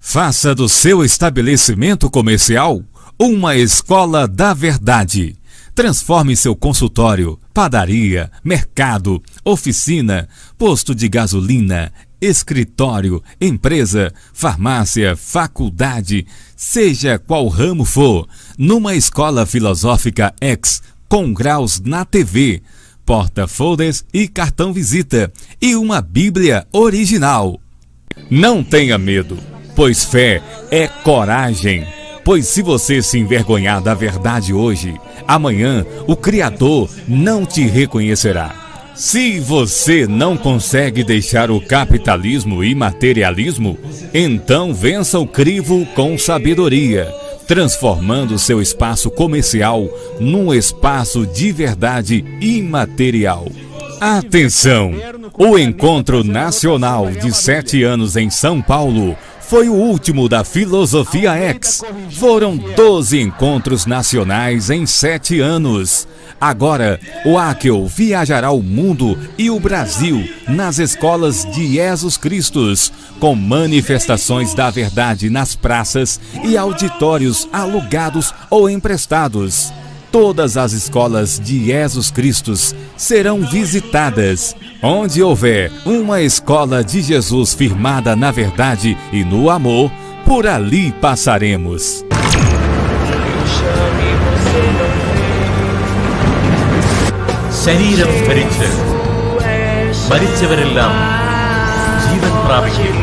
Faça do seu estabelecimento comercial uma escola da verdade. Transforme seu consultório, padaria, mercado, oficina, posto de gasolina, escritório, empresa, farmácia, faculdade, seja qual ramo for, numa escola filosófica X, com graus na TV, porta-folders e cartão visita, e uma Bíblia original. Não tenha medo, pois fé é coragem. Pois se você se envergonhar da verdade hoje, amanhã o Criador não te reconhecerá. Se você não consegue deixar o capitalismo e materialismo, então vença o crivo com sabedoria, transformando seu espaço comercial num espaço de verdade imaterial. Atenção! O Encontro Nacional de 7 anos em São Paulo foi o último da Filosofia X. Foram 12 encontros nacionais em 7 anos. Agora, o Akel viajará o mundo e o Brasil nas escolas de Jesus Cristos, com manifestações da verdade nas praças e auditórios alugados ou emprestados. Todas as escolas de Jesus Cristos serão visitadas. Onde houver uma escola de Jesus firmada na verdade e no amor, por ali passaremos. ശരീരം ധരിച്ച് മരിച്ചവരെല്ലാം ജീവൻ പ്രാപിക്കും.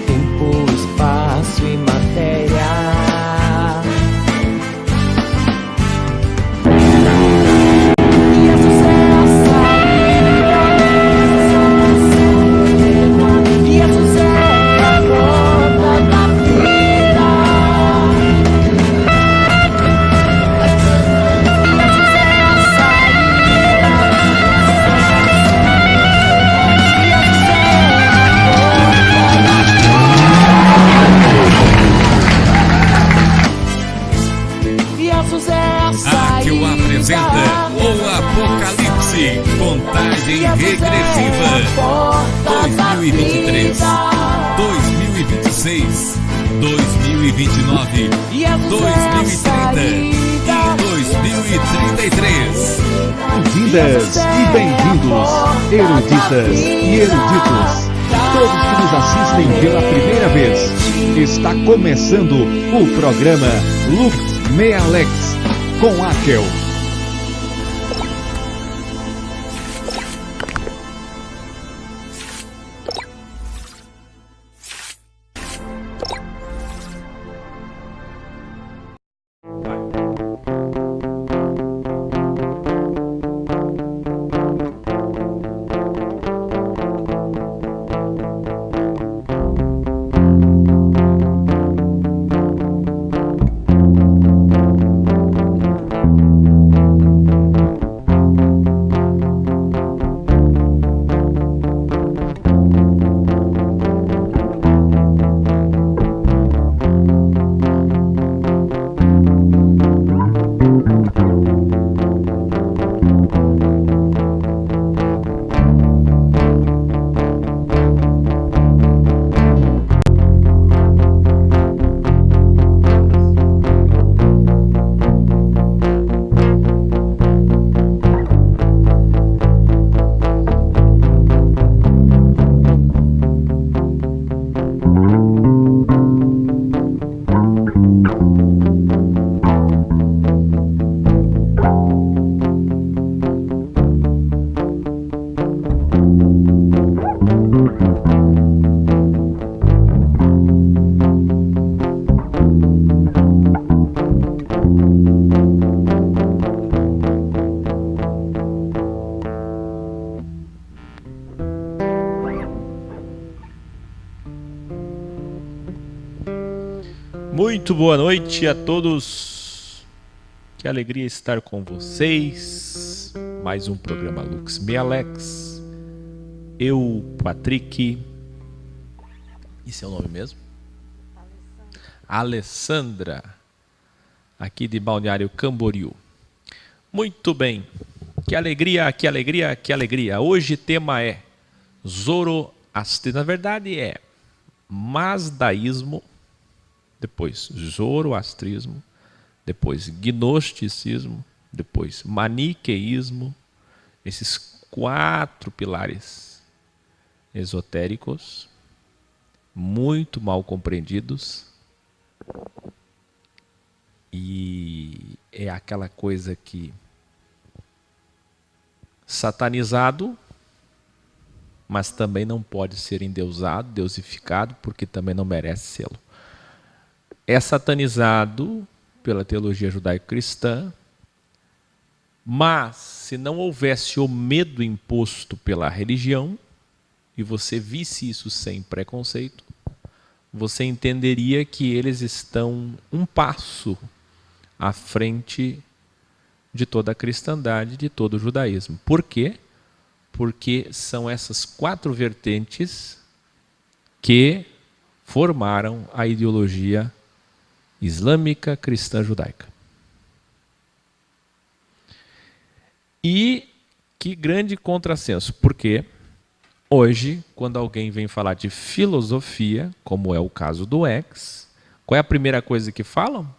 Tempo, espaço e matéria. Contagem regressiva 2023, 2026, 2029, 2030 e 2033. Bem-vindas e bem-vindos, eruditas e eruditos, todos que nos assistem pela primeira vez. Está começando o programa Lux Mea Lex com Akel. Muito boa noite a todos. Que alegria estar com vocês. Mais um programa Lux Me Alex. Eu, Patrick. E seu nome mesmo? Alessandra. Aqui de Balneário Camboriú. Muito bem. Que alegria, que alegria, que alegria. Hoje o tema é Zoroastrismo. Na verdade é Mazdaísmo, depois Zoroastrismo, depois Gnosticismo, depois Maniqueísmo. Esses 4 pilares esotéricos, muito mal compreendidos. E é aquela coisa que satanizado, mas também não pode ser endeusado, deusificado, porque também não merece sê-lo. É satanizado pela teologia judaico-cristã, mas se não houvesse o medo imposto pela religião, e você visse isso sem preconceito, você entenderia que eles estão um passo à frente de toda a cristandade, de todo o judaísmo. Por quê? Porque são essas 4 vertentes que formaram a ideologia islâmica cristã judaica. E que grande contrassenso, porque hoje, quando alguém vem falar de filosofia, como é o caso do X, qual é a primeira coisa que falam?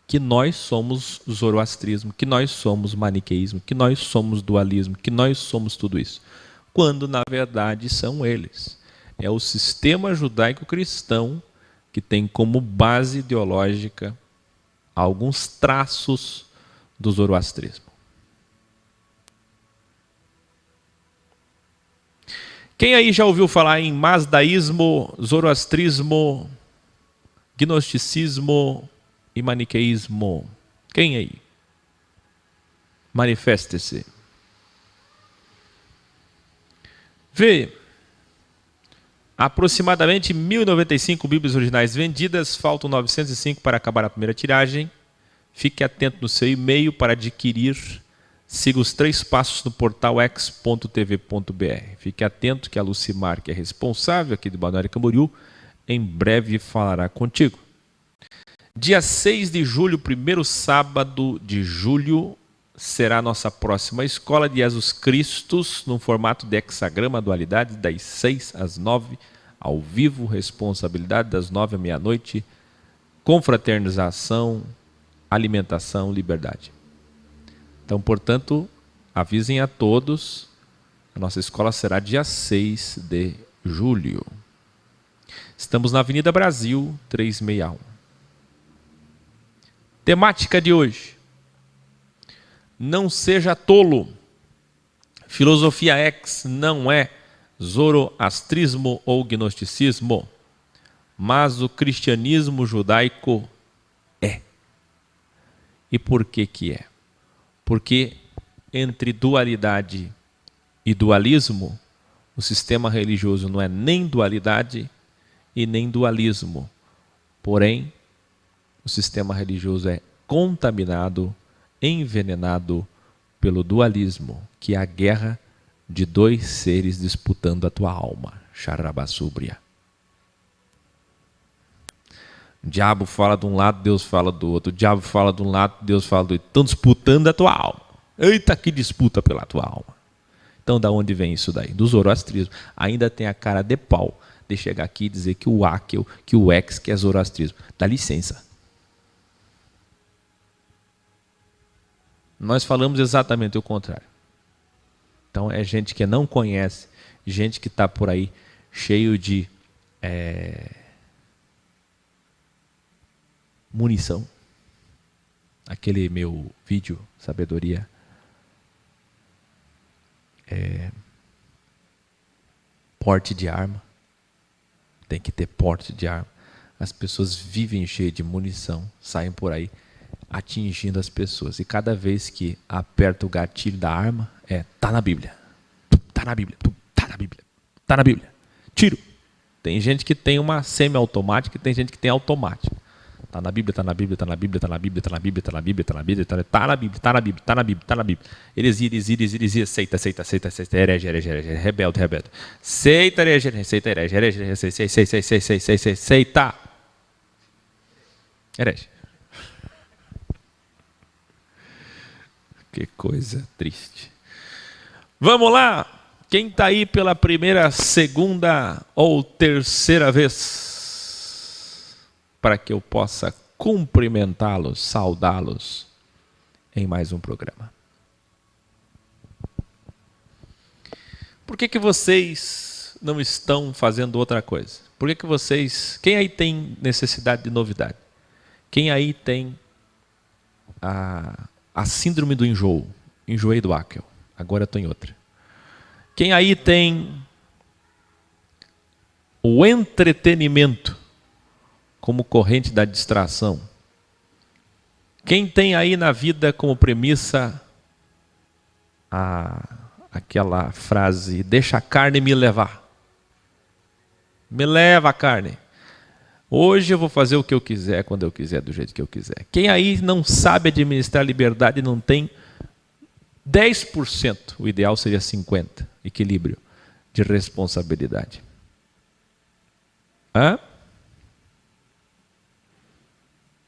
Que nós somos zoroastrismo, que nós somos maniqueísmo, que nós somos dualismo, que nós somos tudo isso. Quando, na verdade, são eles. É o sistema judaico-cristão que tem como base ideológica alguns traços do zoroastrismo. Quem aí já ouviu falar em mazdaísmo, zoroastrismo, gnosticismo e maniqueísmo? Quem aí? Manifeste-se. Vê, aproximadamente 1.095 Bíblias originais vendidas, faltam 905 para acabar a primeira tiragem. Fique atento no seu e-mail para adquirir. Siga os 3 passos no portal x.tv.br. Fique atento que a Lucimar, que é responsável aqui do Balneário Camboriú, em breve falará contigo. Dia 6 de julho, primeiro sábado de julho, será a nossa próxima Escola de Jesus Cristos, no formato de hexagrama, dualidade, das 6 às 9, ao vivo, responsabilidade das 9 à meia-noite, confraternização, alimentação, liberdade. Então, portanto, avisem a todos, a nossa escola será dia 6 de julho. Estamos na Avenida Brasil, 361. Temática de hoje: não seja tolo. Filosofia X não é zoroastrismo ou gnosticismo, mas o cristianismo judaico é. E por que que é? Porque entre dualidade e dualismo, o sistema religioso não é nem dualidade e nem dualismo. Porém, o sistema religioso é contaminado, envenenado pelo dualismo, que é a guerra de 2 seres disputando a tua alma. Xarabassúbria. O diabo fala de um lado, Deus fala do outro. O diabo fala de um lado, Deus fala do outro. Estão disputando a tua alma. Eita, que disputa pela tua alma. Então, da onde vem isso daí? Do zoroastrismo. Ainda tem a cara de pau de chegar aqui e dizer que o Akel, que o X, que é zoroastrismo. Dá licença. Nós falamos exatamente o contrário. Então, é gente que não conhece, gente que está por aí cheio de munição. Aquele meu vídeo, sabedoria, porte de arma. Tem que ter porte de arma. As pessoas vivem cheias de munição, saem por aí atingindo as pessoas. E cada vez que aperta o gatilho da arma, tá na Bíblia. Tá na Bíblia. Tá na Bíblia. Tá na Bíblia. Tiro. Tem gente que tem uma semi-automática e tem gente que tem automática. Está na Bíblia, está na Bíblia, está na Bíblia, está na Bíblia, está na Bíblia, está na Bíblia, está na Bíblia, está na Bíblia, está na Bíblia, está na Bíblia, está na Bíblia, está na Bíblia. Heresia, aceita, herege, rebelde. Aceita, herege, aceita, aceita. Herege. Que coisa triste. Vamos lá. Quem está aí pela primeira, segunda ou terceira vez, para que eu possa cumprimentá-los, saudá-los em mais um programa. Por que vocês não estão fazendo outra coisa? Por que vocês... Quem aí tem necessidade de novidade? Quem aí tem a síndrome do enjoo? Enjoei do Akel, agora estou em outra. Quem aí tem o entretenimento como corrente da distração? Quem tem aí na vida como premissa aquela frase, deixa a carne me levar. Me leva a carne. Hoje eu vou fazer o que eu quiser, quando eu quiser, do jeito que eu quiser. Quem aí não sabe administrar a liberdade não tem 10%, o ideal seria 50%, equilíbrio de responsabilidade. Hã?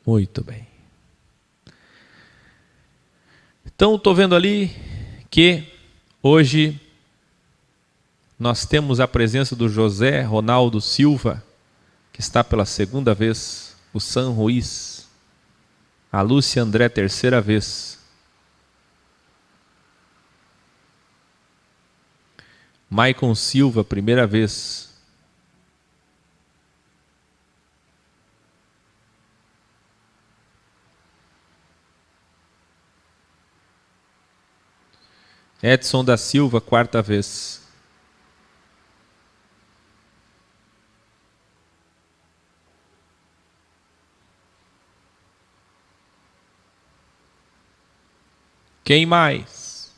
Muito bem. Então, estou vendo ali que hoje nós temos a presença do José Ronaldo Silva, que está pela segunda vez, o San Ruiz, a Lúcia André, terceira vez, Maicon Silva, primeira vez, Edson da Silva, quarta vez. Quem mais?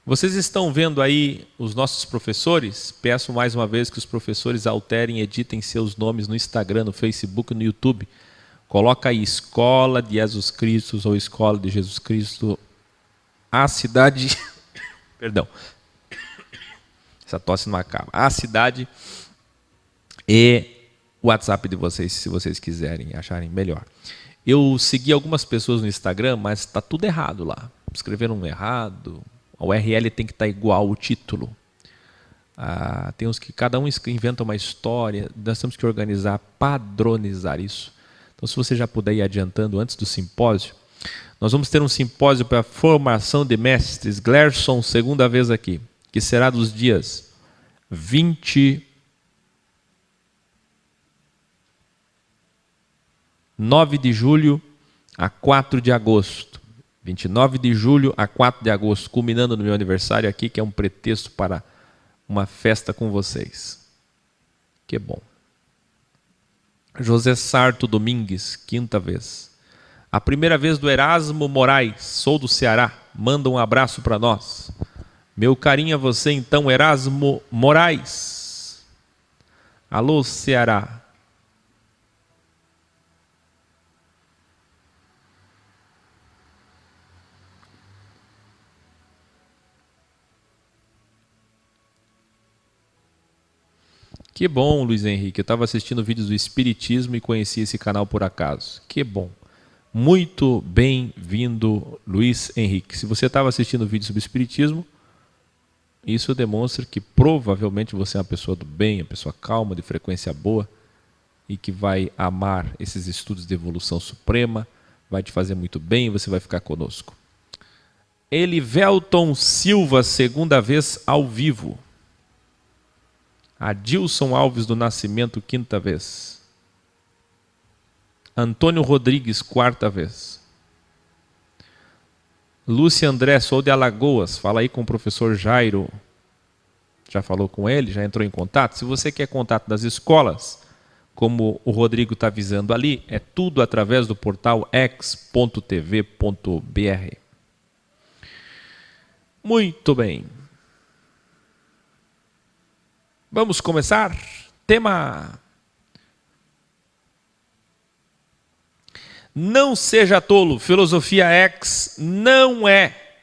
Vocês estão vendo aí os nossos professores? Peço mais uma vez que os professores alterem e editem seus nomes no Instagram, no Facebook, no YouTube. Coloca aí Escola de Jesus Cristo ou Escola de Jesus Cristo. A cidade... Perdão. Essa tosse não acaba. A cidade e o WhatsApp de vocês, se vocês quiserem, acharem melhor. Eu segui algumas pessoas no Instagram, mas está tudo errado lá. Escreveram errado. A URL tem que estar igual ao título. Tem uns que cada um inventa uma história. Nós temos que organizar, padronizar isso. Então, se você já puder ir adiantando antes do simpósio, nós vamos ter um simpósio para formação de mestres, Glerson, segunda vez aqui, que será dos dias 29 de julho a 4 de agosto. 29 de julho a 4 de agosto, culminando no meu aniversário aqui, que é um pretexto para uma festa com vocês. Que bom. José Sarto Domingues, quinta vez. A primeira vez do Erasmo Moraes, sou do Ceará, manda um abraço para nós. Meu carinho a você então, Erasmo Moraes. Alô, Ceará. Que bom, Luiz Henrique. Eu estava assistindo vídeos do Espiritismo e conheci esse canal por acaso. Que bom. Muito bem-vindo, Luiz Henrique. Se você estava assistindo vídeos sobre Espiritismo, isso demonstra que provavelmente você é uma pessoa do bem, uma pessoa calma, de frequência boa e que vai amar esses estudos de evolução suprema, vai te fazer muito bem e você vai ficar conosco. Elivelton Silva, segunda vez ao vivo. Adilson Alves do Nascimento, quinta vez. Antônio Rodrigues, quarta vez. Lúcia André, sou de Alagoas, fala aí com o professor Jairo. Já falou com ele? Já entrou em contato? Se você quer contato das escolas, como o Rodrigo está avisando ali, é tudo através do portal ex.tv.br. Muito bem. Vamos começar? Tema: não seja tolo, filosofia X não é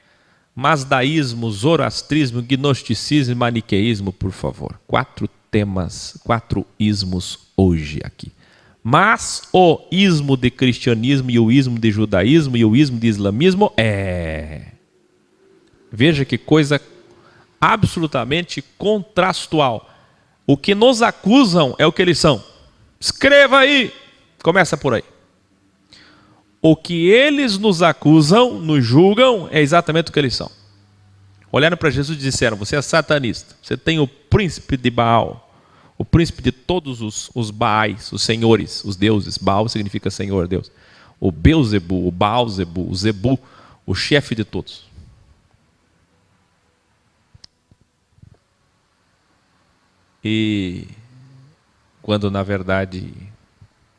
masdaísmo, zoroastrismo, gnosticismo e maniqueísmo, por favor. 4 temas, 4 ismos hoje aqui. Mas o ismo de cristianismo e o ismo de judaísmo e o ismo de islamismo veja que coisa absolutamente contrastual. O que nos acusam é o que eles são. Escreva aí. Começa por aí. O que eles nos acusam, nos julgam, é exatamente o que eles são. Olharam para Jesus e disseram: você é satanista, você tem o príncipe de Baal, o príncipe de todos os Baais, os senhores, os deuses. Baal significa senhor, Deus. O Beuzebu, o Baalzebu, o Zebu, o chefe de todos. E quando na verdade,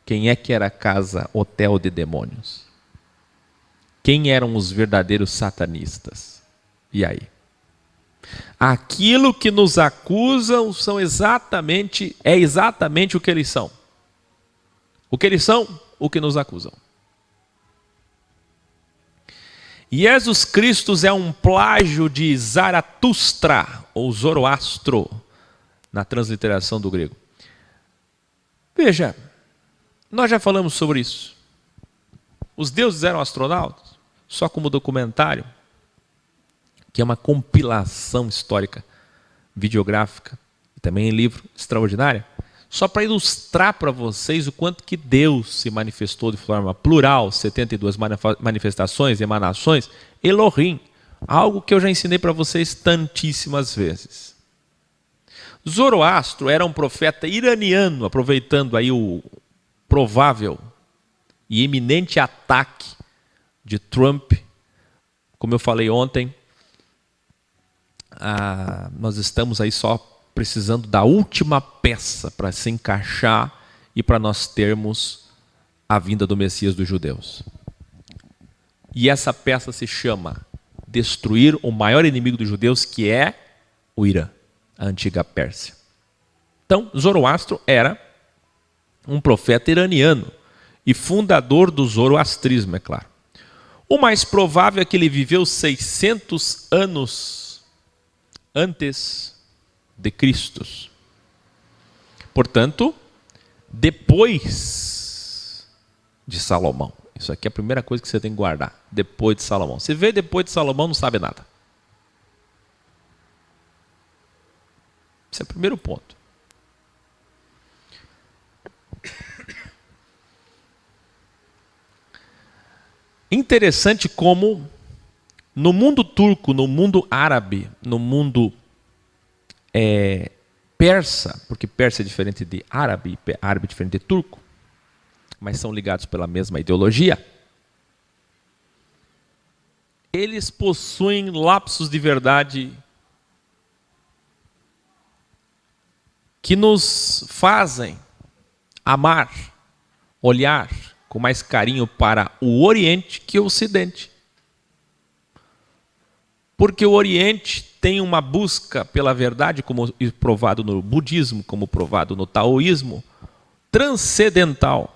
quem é que era a casa hotel de demônios? Quem eram os verdadeiros satanistas? E aí? Aquilo que nos acusam é exatamente o que eles são. O que eles são, o que nos acusam. Jesus Cristo é um plágio de Zaratustra, ou Zoroastro, na transliteração do grego. Veja, nós já falamos sobre isso. Os deuses eram astronautas, só como documentário, que é uma compilação histórica, videográfica, e também em livro extraordinária, só para ilustrar para vocês o quanto que Deus se manifestou de forma plural, 72 manifestações, emanações, Elohim, algo que eu já ensinei para vocês tantíssimas vezes. Zoroastro era um profeta iraniano, aproveitando aí o provável e iminente ataque de Trump. Como eu falei ontem, nós estamos aí só precisando da última peça para se encaixar e para nós termos a vinda do Messias dos judeus. E essa peça se chama destruir o maior inimigo dos judeus, que é o Irã, a antiga Pérsia. Então, Zoroastro era um profeta iraniano e fundador do zoroastrismo, é claro. O mais provável é que ele viveu 600 anos antes de Cristo. Portanto, depois de Salomão. Isso aqui é a primeira coisa que você tem que guardar. Depois de Salomão. Se vê depois de Salomão, não sabe nada. Esse é o primeiro ponto. Interessante como no mundo turco, no mundo árabe, no mundo persa, porque persa é diferente de árabe, árabe é diferente de turco, mas são ligados pela mesma ideologia, eles possuem lapsos de verdade que nos fazem amar, olhar com mais carinho para o Oriente que o Ocidente. Porque o Oriente tem uma busca pela verdade, como provado no budismo, como provado no taoísmo, transcendental.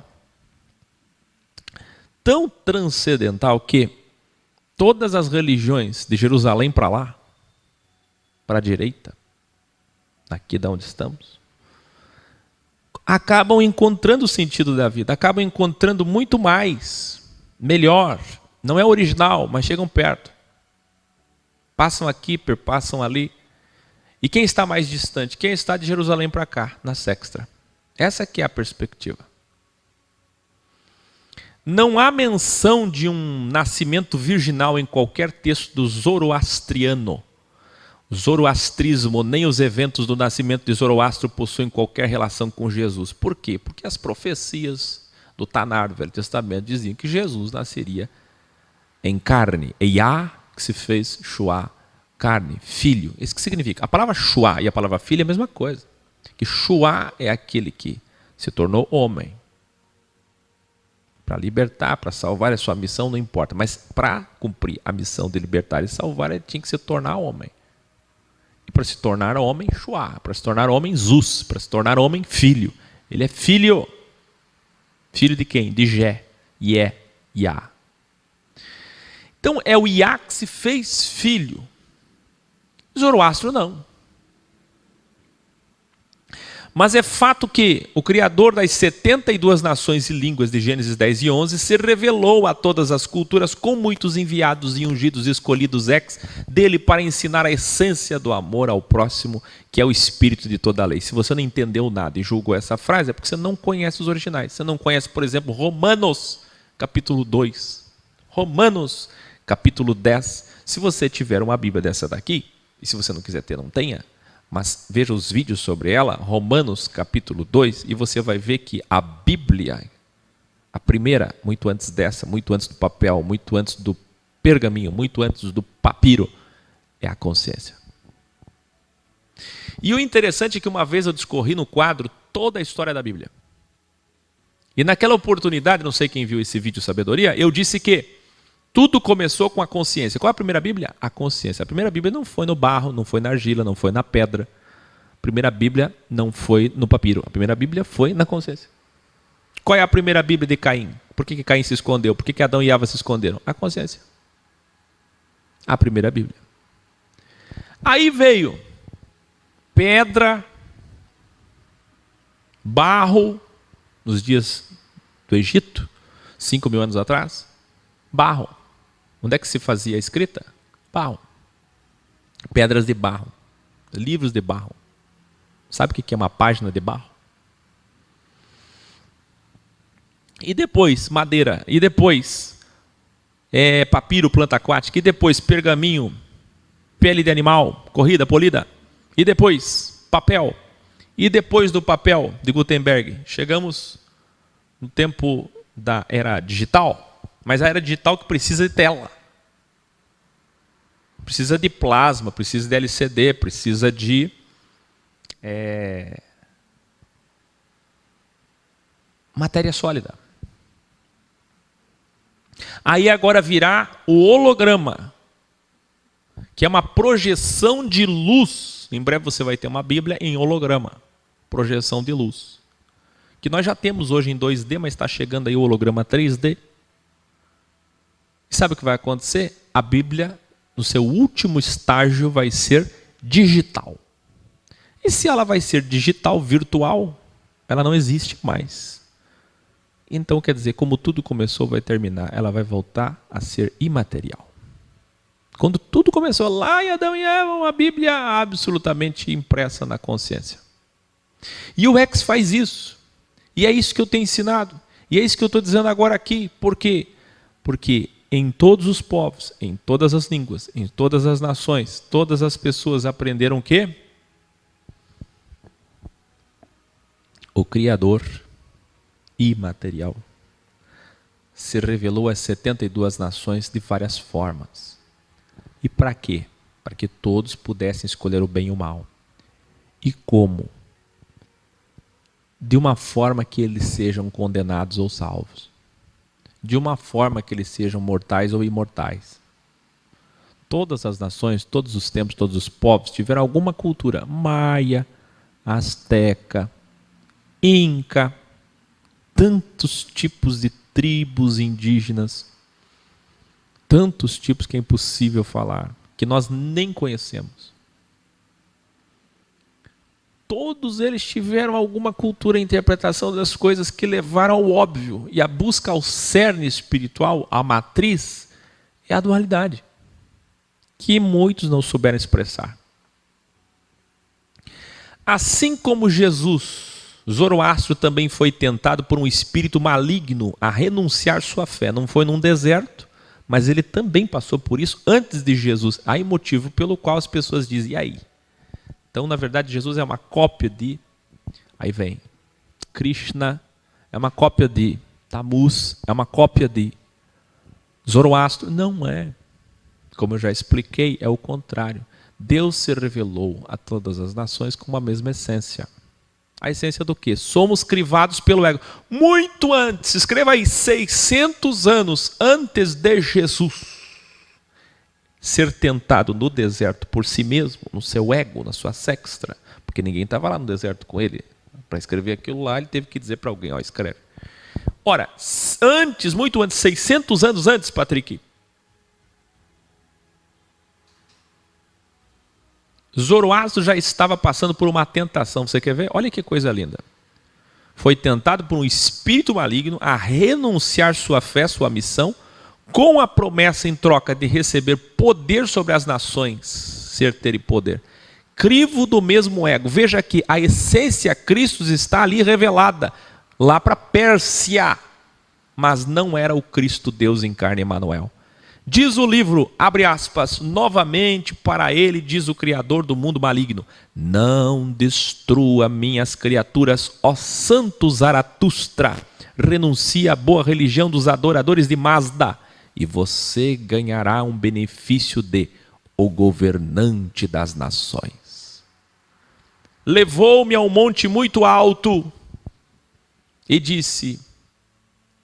Tão transcendental que todas as religiões de Jerusalém para lá, para a direita, aqui da onde estamos, acabam encontrando o sentido da vida, acabam encontrando muito mais, melhor. Não é original, mas chegam perto. Passam aqui, perpassam ali. E quem está mais distante? Quem está de Jerusalém para cá, na sexta. Essa aqui é a perspectiva. Não há menção de um nascimento virginal em qualquer texto do zoroastriano. O zoroastrismo, nem os eventos do nascimento de Zoroastro possuem qualquer relação com Jesus. Por quê? Porque as profecias do Tanar, do Velho Testamento, diziam que Jesus nasceria em carne. Yah, que se fez Shuá, carne, filho. Isso que significa? A palavra Shuá e a palavra filho é a mesma coisa. Que Shuá é aquele que se tornou homem. Para libertar, para salvar, a sua missão não importa. Mas para cumprir a missão de libertar e salvar, ele tinha que se tornar homem. E para se tornar homem, Shuá, para se tornar homem, Zuz, para se tornar homem, filho. Ele é filho. Filho de quem? De Jé, Ié, Iá. Então é o Iá que se fez filho. Zoroastro não. Mas é fato que o Criador das 72 nações e línguas de Gênesis 10 e 11 se revelou a todas as culturas com muitos enviados e ungidos e escolhidos dele para ensinar a essência do amor ao próximo, que é o espírito de toda a lei. Se você não entendeu nada e julgou essa frase, é porque você não conhece os originais. Você não conhece, por exemplo, Romanos, capítulo 2. Romanos, capítulo 10. Se você tiver uma Bíblia dessa daqui, e se você não quiser ter, não tenha, mas veja os vídeos sobre ela, Romanos capítulo 2, e você vai ver que a Bíblia, a primeira, muito antes dessa, muito antes do papel, muito antes do pergaminho, muito antes do papiro, é a consciência. E o interessante é que uma vez eu discorri no quadro toda a história da Bíblia. E naquela oportunidade, não sei quem viu esse vídeo Sabedoria, eu disse que tudo começou com a consciência. Qual é a primeira Bíblia? A consciência. A primeira Bíblia não foi no barro, não foi na argila, não foi na pedra. A primeira Bíblia não foi no papiro. A primeira Bíblia foi na consciência. Qual é a primeira Bíblia de Caim? Por que Caim se escondeu? Por que Adão e Eva se esconderam? A consciência. A primeira Bíblia. Aí veio pedra, barro, nos dias do Egito, 5.000 anos atrás, barro. Onde é que se fazia a escrita? Barro. Pedras de barro. Livros de barro. Sabe o que é uma página de barro? E depois, madeira. E depois, papiro, planta aquática. E depois, pergaminho, pele de animal, corrida, polida. E depois, papel. E depois do papel de Gutenberg, chegamos no tempo da era digital. Mas a era digital que precisa de tela. Precisa de plasma, precisa de LCD, precisa de matéria sólida. Aí agora virá o holograma, que é uma projeção de luz. Em breve você vai ter uma Bíblia em holograma. Projeção de luz. Que nós já temos hoje em 2D, mas está chegando aí o holograma 3D. E sabe o que vai acontecer? A Bíblia, no seu último estágio, vai ser digital. E se ela vai ser digital, virtual, ela não existe mais. Então, quer dizer, como tudo começou, vai terminar. Ela vai voltar a ser imaterial. Quando tudo começou lá em Adão e Eva, uma Bíblia absolutamente impressa na consciência. E o X faz isso. E é isso que eu tenho ensinado. E é isso que eu estou dizendo agora aqui. Por quê? Porque em todos os povos, em todas as línguas, em todas as nações, todas as pessoas aprenderam o quê? O Criador imaterial se revelou às 72 nações de várias formas. E para quê? Para que todos pudessem escolher o bem e o mal. E como? De uma forma que eles sejam condenados ou salvos. De uma forma que eles sejam mortais ou imortais. Todas as nações, todos os tempos, todos os povos tiveram alguma cultura. Maia, Azteca, Inca, tantos tipos de tribos indígenas, tantos tipos que é impossível falar, que nós nem conhecemos. Todos eles tiveram alguma cultura e interpretação das coisas que levaram ao óbvio. E a busca ao cerne espiritual, a matriz, é a dualidade, que muitos não souberam expressar. Assim como Jesus, Zoroastro também foi tentado por um espírito maligno a renunciar sua fé. Não foi num deserto, mas ele também passou por isso antes de Jesus. Aí motivo pelo qual as pessoas dizem, e aí? Então, na verdade, Jesus é uma cópia de... Aí vem Krishna, é uma cópia de Tammuz, é uma cópia de Zoroastro. Não é. Como eu já expliquei, é o contrário. Deus se revelou a todas as nações com uma mesma essência. A essência do quê? Somos crivados pelo ego. Muito antes, escreva aí, 600 anos antes de Jesus. ser tentado no deserto por si mesmo, no seu ego, na sua sextra, porque ninguém estava lá no deserto com ele. Para escrever aquilo lá, ele teve que dizer para alguém, ó, escreve. Ora, antes, muito antes, 600 anos antes, Patrick, Zoroastro já estava passando por uma tentação. Você quer ver? Olha que coisa linda. Foi tentado por um espírito maligno a renunciar sua fé, sua missão, com a promessa em troca de receber poder sobre as nações, ser, ter e poder. Crivo do mesmo ego. Veja que a essência Cristo está ali revelada, lá para Pérsia, mas não era o Cristo Deus em carne, Emanuel. Diz o livro, abre aspas, novamente para ele diz o Criador do mundo maligno: não destrua minhas criaturas, ó santo Zaratustra, renuncie à boa religião dos adoradores de Mazda, e você ganhará um benefício de o governante das nações. Levou-me a um monte muito alto e disse: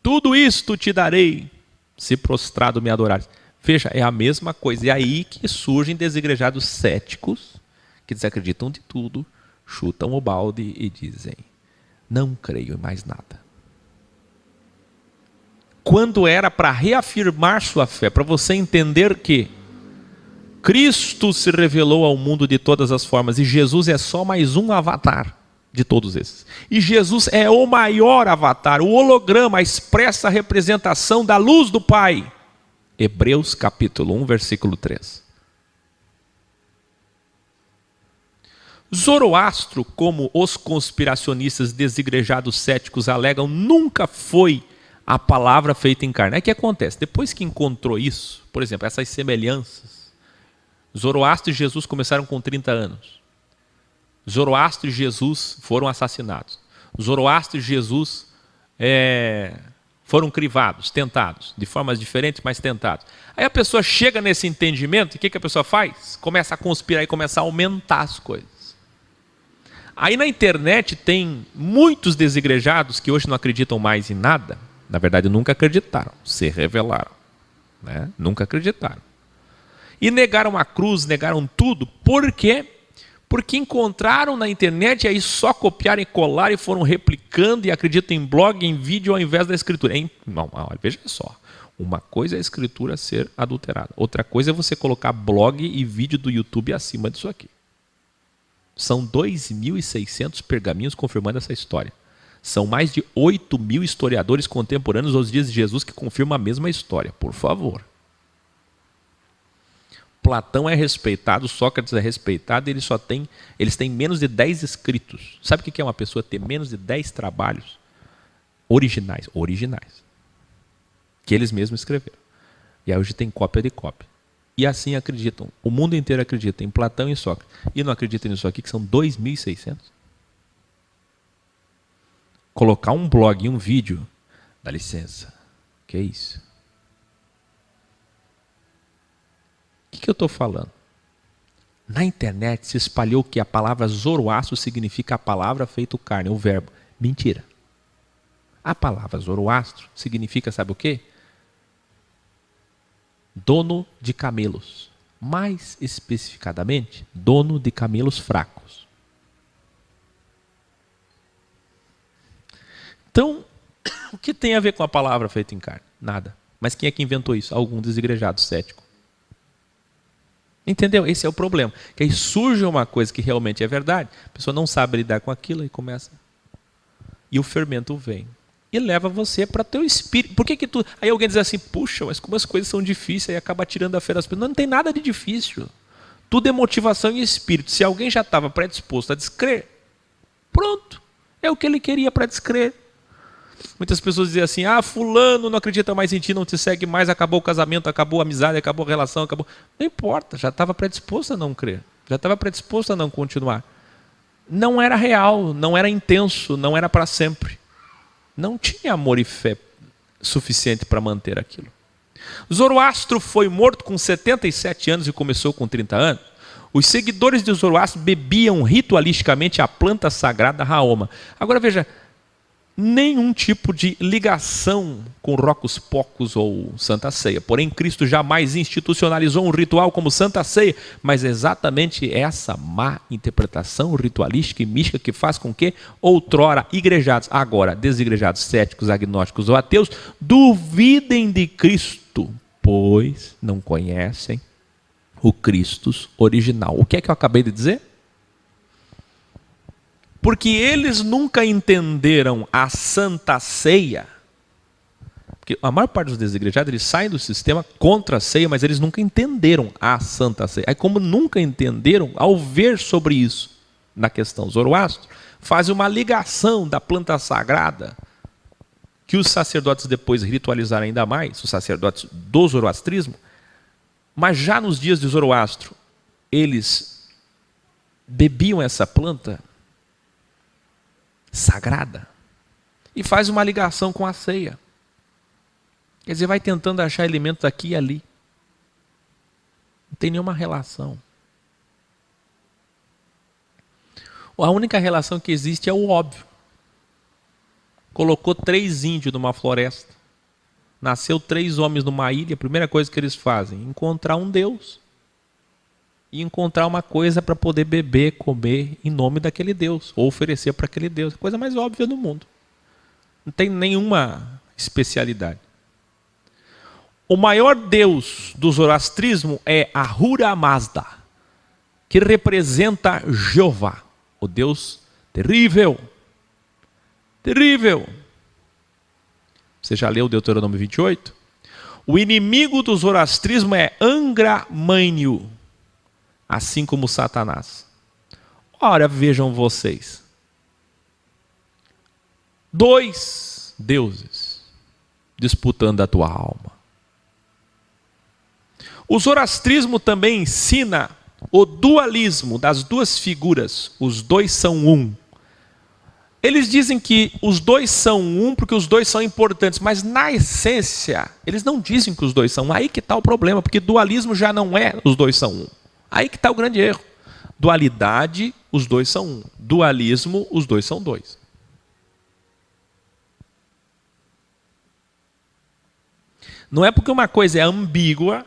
tudo isto te darei, se prostrado me adorares. Veja, é a mesma coisa. E aí que surgem desigrejados céticos, que desacreditam de tudo, chutam o balde e dizem: não creio em mais nada. Quando era para reafirmar sua fé, para você entender que Cristo se revelou ao mundo de todas as formas, e Jesus é só mais um avatar de todos esses. E Jesus é o maior avatar, o holograma, a expressa representação da luz do Pai. Hebreus capítulo 1, versículo 3. Zoroastro, como os conspiracionistas desigrejados céticos alegam, nunca foi a palavra feita em carne. Aí o que acontece? Depois que encontrou isso, por exemplo, essas semelhanças, Zoroastro e Jesus começaram com 30 anos. Zoroastro e Jesus foram assassinados. Zoroastro e Jesus foram crivados, tentados, de formas diferentes, mas tentados. Aí a pessoa chega nesse entendimento, e o que a pessoa faz? Começa a conspirar e começa a aumentar as coisas. Aí na internet tem muitos desigrejados que hoje não acreditam mais em nada. Na verdade, nunca acreditaram, se revelaram, né? Nunca acreditaram. E negaram a cruz, negaram tudo. Por quê? Porque encontraram na internet e aí só copiaram e colaram e foram replicando e acreditam em blog, em vídeo ao invés da escritura. Não, veja só. Uma coisa é a escritura ser adulterada. Outra coisa é você colocar blog e vídeo do YouTube acima disso aqui. São 2.600 pergaminhos confirmando essa história. São mais de 8.000 historiadores contemporâneos aos dias de Jesus que confirmam a mesma história. Por favor. Platão é respeitado, Sócrates é respeitado, eles têm menos de 10 escritos. Sabe o que é uma pessoa ter menos de 10 trabalhos originais, que eles mesmos escreveram. E aí hoje tem cópia de cópia. E assim acreditam, o mundo inteiro acredita em Platão e Sócrates. E não acreditam nisso aqui, que são 2.600. Colocar um blog e um vídeo, dá licença, que é isso? O que eu estou falando? Na internet se espalhou que a palavra Zoroastro significa a palavra feito carne, o verbo. Mentira. A palavra Zoroastro significa, sabe o quê? Dono de camelos. Mais especificadamente, dono de camelos fracos. Então, o que tem a ver com a palavra feita em carne? Nada. Mas quem é que inventou isso? Algum desigrejado cético. Entendeu? Esse é o problema. Que aí surge uma coisa que realmente é verdade, a pessoa não sabe lidar com aquilo e começa. E o fermento vem. E leva você para teu espírito. Por que tu... Aí alguém diz assim, puxa, mas como as coisas são difíceis, aí acaba tirando a fé das pessoas. Não tem nada de difícil. Tudo é motivação e espírito. Se alguém já estava predisposto a descrer, pronto. É o que ele queria para descrer. Muitas pessoas dizem assim, fulano não acredita mais em ti, não te segue mais, acabou o casamento, acabou a amizade, acabou a relação, acabou... Não importa, já estava predisposto a não crer. Já estava predisposto a não continuar. Não era real, não era intenso, não era para sempre. Não tinha amor e fé suficiente para manter aquilo. Zoroastro foi morto com 77 anos e começou com 30 anos. Os seguidores de Zoroastro bebiam ritualisticamente a planta sagrada Raoma. Agora veja, nenhum tipo de ligação com Rocos Pocos ou Santa Ceia. Porém, Cristo jamais institucionalizou um ritual como Santa Ceia, mas é exatamente essa má interpretação ritualística e mística que faz com que outrora igrejados, agora desigrejados, céticos, agnósticos ou ateus, duvidem de Cristo, pois não conhecem o Cristo original. O que é que eu acabei de dizer? Porque eles nunca entenderam a Santa Ceia. Porque a maior parte dos desigrejados, eles saem do sistema contra a ceia, mas eles nunca entenderam a Santa Ceia. Aí, como nunca entenderam, ao ver sobre isso, na questão Zoroastro, fazem uma ligação da planta sagrada, que os sacerdotes depois ritualizaram ainda mais, os sacerdotes do zoroastrismo, mas já nos dias de Zoroastro, eles bebiam essa planta sagrada e faz uma ligação com a ceia. Quer dizer, vai tentando achar elementos aqui e ali. Não tem nenhuma relação. A única relação que existe é o óbvio. Colocou 3 índios numa floresta. Nasceu 3 homens numa ilha. A primeira coisa que eles fazem é encontrar um Deus. E encontrar uma coisa para poder beber, comer em nome daquele Deus. Ou oferecer para aquele Deus. A coisa mais óbvia do mundo. Não tem nenhuma especialidade. O maior Deus do zoroastrismo é Ahura Mazda, que representa Jeová, o Deus terrível. Terrível. Você já leu Deuteronômio 28? O inimigo do zoroastrismo é Angra Mainyu, assim como Satanás. Ora, vejam vocês. 2 deuses disputando a tua alma. O zoroastrismo também ensina o dualismo das 2 figuras. Os 2 são um. Eles dizem que os 2 são um porque os 2 são importantes, mas na essência, eles não dizem que os 2 são um. Aí que está o problema, porque dualismo já não é os 2 são um. Aí que está o grande erro. Dualidade, os 2 são um. Dualismo, os 2 são 2. Não é porque uma coisa é ambígua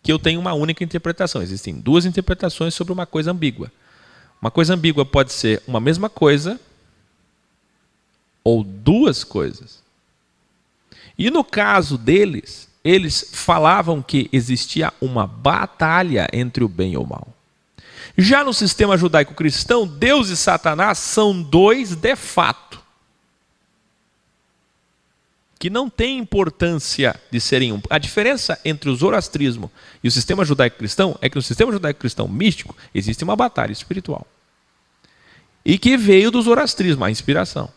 que eu tenho uma única interpretação. Existem 2 interpretações sobre uma coisa ambígua. Uma coisa ambígua pode ser uma mesma coisa ou 2 coisas. E no caso deles, eles falavam que existia uma batalha entre o bem e o mal. Já no sistema judaico-cristão, Deus e Satanás são 2 de fato, que não tem importância de serem um. A diferença entre o zoroastrismo e o sistema judaico-cristão é que no sistema judaico-cristão místico existe uma batalha espiritual. E que veio do zoroastrismo, a inspiração.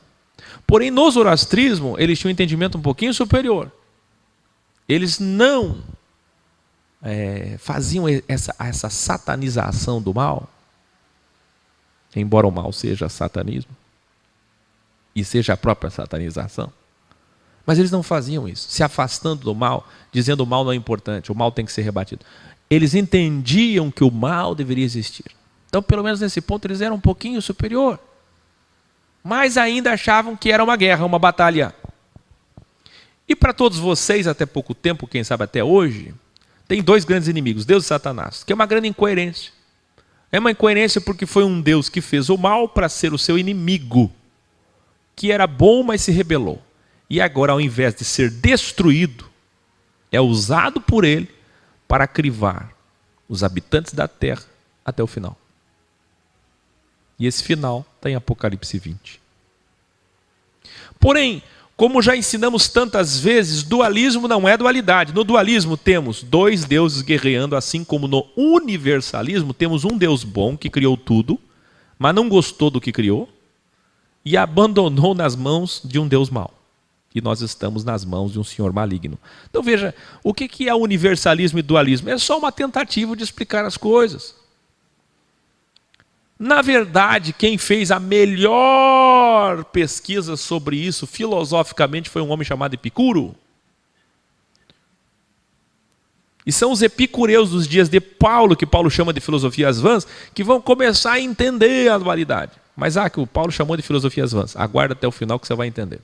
Porém, no zoroastrismo, eles tinham um entendimento um pouquinho superior. Eles não faziam essa satanização do mal, embora o mal seja satanismo, e seja a própria satanização. Mas eles não faziam isso, se afastando do mal, dizendo o mal não é importante, o mal tem que ser rebatido. Eles entendiam que o mal deveria existir. Então, pelo menos nesse ponto, eles eram um pouquinho superior. Mas ainda achavam que era uma guerra, uma batalha. E para todos vocês, até pouco tempo, quem sabe até hoje, tem 2 grandes inimigos, Deus e Satanás, que é uma grande incoerência. É uma incoerência porque foi um Deus que fez o mal para ser o seu inimigo, que era bom, mas se rebelou. E agora, ao invés de ser destruído, é usado por ele para crivar os habitantes da terra até o final. E esse final está em Apocalipse 20. Porém, como já ensinamos tantas vezes, dualismo não é dualidade. No dualismo temos 2 deuses guerreando, assim como no universalismo temos um Deus bom que criou tudo, mas não gostou do que criou e abandonou nas mãos de um Deus mau. E nós estamos nas mãos de um senhor maligno. Então veja, o que é universalismo e dualismo? É só uma tentativa de explicar as coisas. Na verdade, quem fez a melhor pesquisa sobre isso filosoficamente foi um homem chamado Epicuro. E são os epicureus dos dias de Paulo, que Paulo chama de filosofias vãs, que vão começar a entender a dualidade. Mas que o Paulo chamou de filosofias vãs. Aguarda até o final que você vai entender.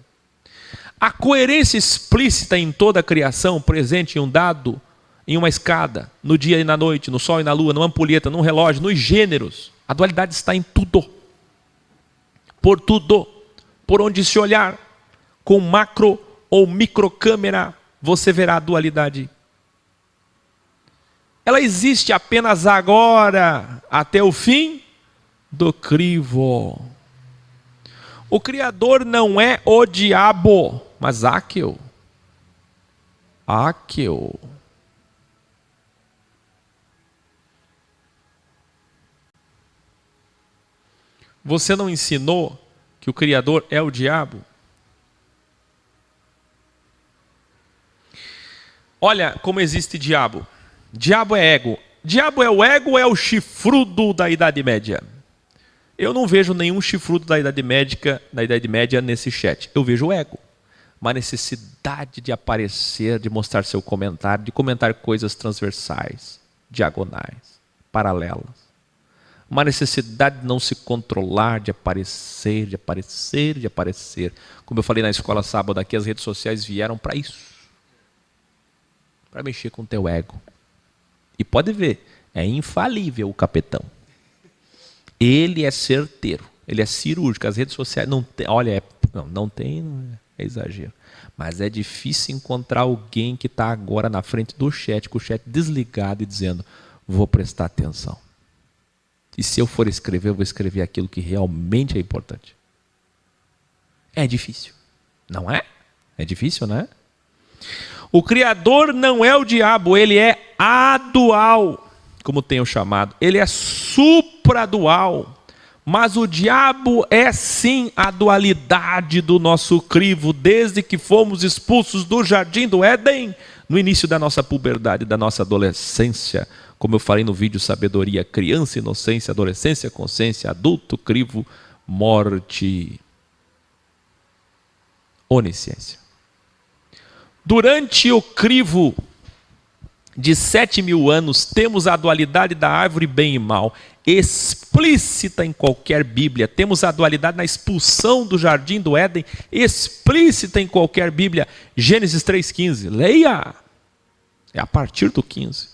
A coerência explícita em toda a criação, presente em um dado, em uma escada, no dia e na noite, no sol e na lua, numa ampulheta, num relógio, nos gêneros. A dualidade está em tudo. Por tudo. Por onde se olhar, com macro ou microcâmera, você verá a dualidade. Ela existe apenas agora, até o fim do crivo. O Criador não é o diabo, mas Áquel. Áquel. Você não ensinou que o Criador é o diabo? Olha como existe diabo. Diabo é ego. Diabo é o ego ou é o chifrudo da Idade Média? Eu não vejo nenhum chifrudo da Idade Média nesse chat. Eu vejo o ego. Uma necessidade de aparecer, de mostrar seu comentário, de comentar coisas transversais, diagonais, paralelas. Uma necessidade de não se controlar, de aparecer, de aparecer, de aparecer. Como eu falei na escola sábado aqui, as redes sociais vieram para isso. Para mexer com o teu ego. E pode ver, é infalível o capetão. Ele é certeiro, ele é cirúrgico. As redes sociais não tem, olha, não tem, é exagero. Mas é difícil encontrar alguém que está agora na frente do chat, com o chat desligado e dizendo, vou prestar atenção. E se eu for escrever, eu vou escrever aquilo que realmente é importante. É difícil, não é? É difícil, não é? O Criador não é o diabo, ele é adual, como tenho chamado. Ele é supradual. Mas o diabo é sim a dualidade do nosso crivo, desde que fomos expulsos do jardim do Éden, no início da nossa puberdade, da nossa adolescência. Como eu falei no vídeo Sabedoria, criança, inocência, adolescência, consciência, adulto, crivo, morte, onisciência. Durante o crivo de 7.000 anos, temos a dualidade da árvore bem e mal, explícita em qualquer Bíblia. Temos a dualidade na expulsão do jardim do Éden, explícita em qualquer Bíblia. Gênesis 3,15, leia! É a partir do 15.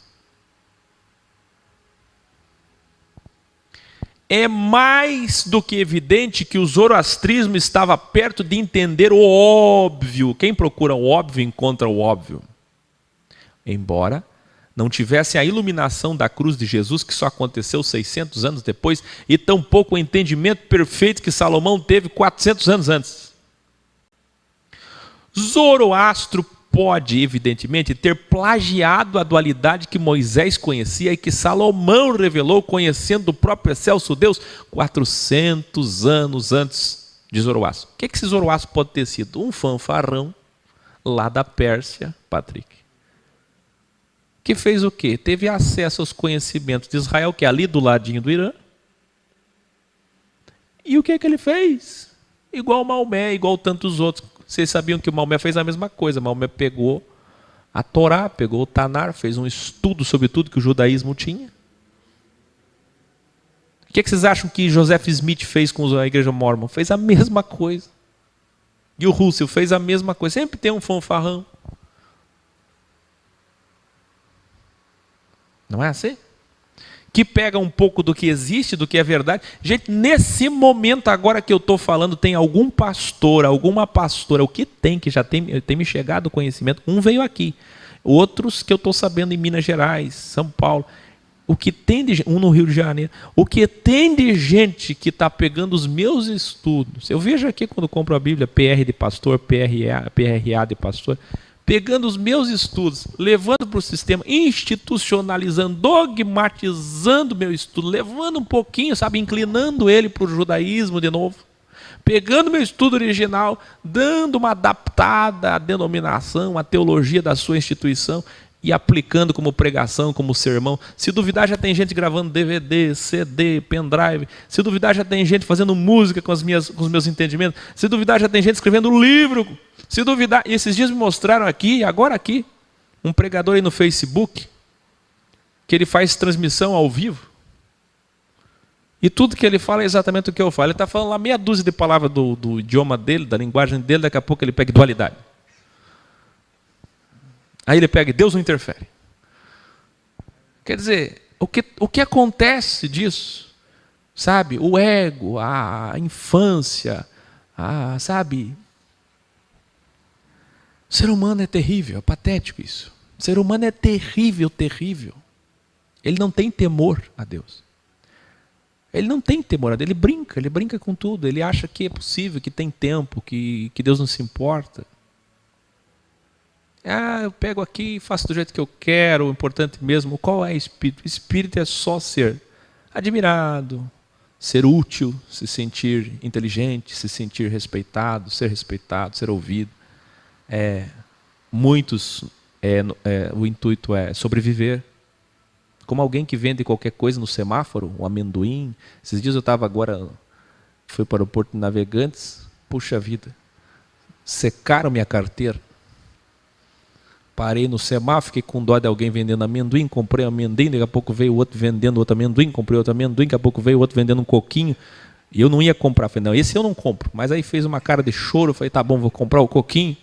É mais do que evidente que o zoroastrismo estava perto de entender o óbvio. Quem procura o óbvio encontra o óbvio. Embora não tivesse a iluminação da cruz de Jesus, que só aconteceu 600 anos depois, e tampouco o entendimento perfeito que Salomão teve 400 anos antes. Zoroastro pode, evidentemente, ter plagiado a dualidade que Moisés conhecia e que Salomão revelou conhecendo o próprio excelso Deus 400 anos antes de Zoroastro. O que esse Zoroastro pode ter sido? Um fanfarrão lá da Pérsia, Patrick. Que fez o quê? Teve acesso aos conhecimentos de Israel, que é ali do ladinho do Irã. E o que ele fez? Igual Maomé, igual tantos outros. Vocês sabiam que o Maomé fez a mesma coisa. Maomé pegou a Torá, pegou o Tanar, fez um estudo sobre tudo que o judaísmo tinha. O que vocês acham que Joseph Smith fez com a igreja mórmon? Fez a mesma coisa. E o Russell fez a mesma coisa. Sempre tem um fanfarrão. Não é assim? Que pega um pouco do que existe, do que é verdade. Gente, nesse momento agora que eu estou falando, tem algum pastor, alguma pastora, o que tem, que já tem me chegado o conhecimento. Um veio aqui, outros que eu estou sabendo em Minas Gerais, São Paulo. O que tem de um no Rio de Janeiro. O que tem de gente que está pegando os meus estudos. Eu vejo aqui quando compro a Bíblia, PR de pastor, PRA de pastor. Pegando os meus estudos, levando para o sistema, institucionalizando, dogmatizando meu estudo, levando um pouquinho, sabe, inclinando ele para o judaísmo de novo, pegando meu estudo original, dando uma adaptada à denominação, à teologia da sua instituição e aplicando como pregação, como sermão. Se duvidar, já tem gente gravando DVD, CD, pendrive. Se duvidar, já tem gente fazendo música com os meus entendimentos. Se duvidar, já tem gente escrevendo um livro. Se duvidar, e esses dias me mostraram aqui, agora aqui, um pregador aí no Facebook, que ele faz transmissão ao vivo. E tudo que ele fala é exatamente o que eu falo. Ele está falando lá meia dúzia de palavras do idioma dele, da linguagem dele, daqui a pouco ele pega dualidade. Aí ele pega e Deus não interfere. Quer dizer, o que acontece disso? Sabe? O ego, a infância, sabe? O ser humano é terrível, é patético isso. O ser humano é terrível, terrível. Ele não tem temor a Deus. Ele não tem temor a Deus, ele brinca com tudo. Ele acha que é possível, que tem tempo, que Deus não se importa. Eu pego aqui e faço do jeito que eu quero, o importante mesmo. Qual é espírito? Espírito é só ser admirado, ser útil, se sentir inteligente, se sentir respeitado, ser ouvido. Muitos, o intuito é sobreviver. Como alguém que vende qualquer coisa no semáforo, um amendoim. Esses dias eu estava fui para o Porto de Navegantes, puxa vida, secaram minha carteira. Parei no semáforo, fiquei com dó de alguém vendendo amendoim, comprei amendoim, daqui a pouco veio o outro vendendo outro amendoim, comprei outro amendoim, daqui a pouco veio o outro vendendo um coquinho. E eu não ia comprar, falei, não, esse eu não compro. Mas aí fez uma cara de choro, falei, tá bom, vou comprar o coquinho.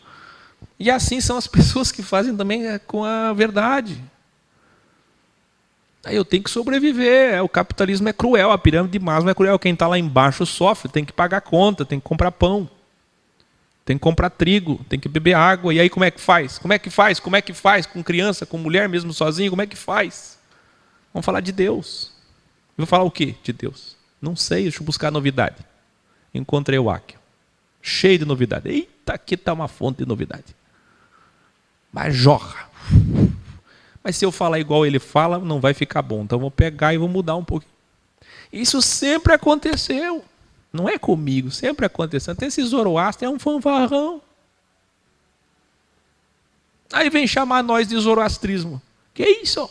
E assim são as pessoas que fazem também com a verdade. Aí eu tenho que sobreviver, o capitalismo é cruel, a pirâmide de Maslow é cruel, quem está lá embaixo sofre, tem que pagar conta, tem que comprar pão, tem que comprar trigo, tem que beber água, e aí como é que faz? Como é que faz com criança, com mulher, mesmo sozinho, como é que faz? Vamos falar de Deus. Eu vou falar o quê de Deus? Não sei, deixa eu buscar novidade. Encontrei o Áquio, cheio de novidade. Eita, aqui está uma fonte de novidade. Mas jorra. Mas se eu falar igual ele fala, não vai ficar bom. Então eu vou pegar e vou mudar um pouquinho. Isso sempre aconteceu. Não é comigo, sempre aconteceu. Até esse Zoroastro é um fanfarrão. Aí vem chamar nós de zoroastrismo. Que isso?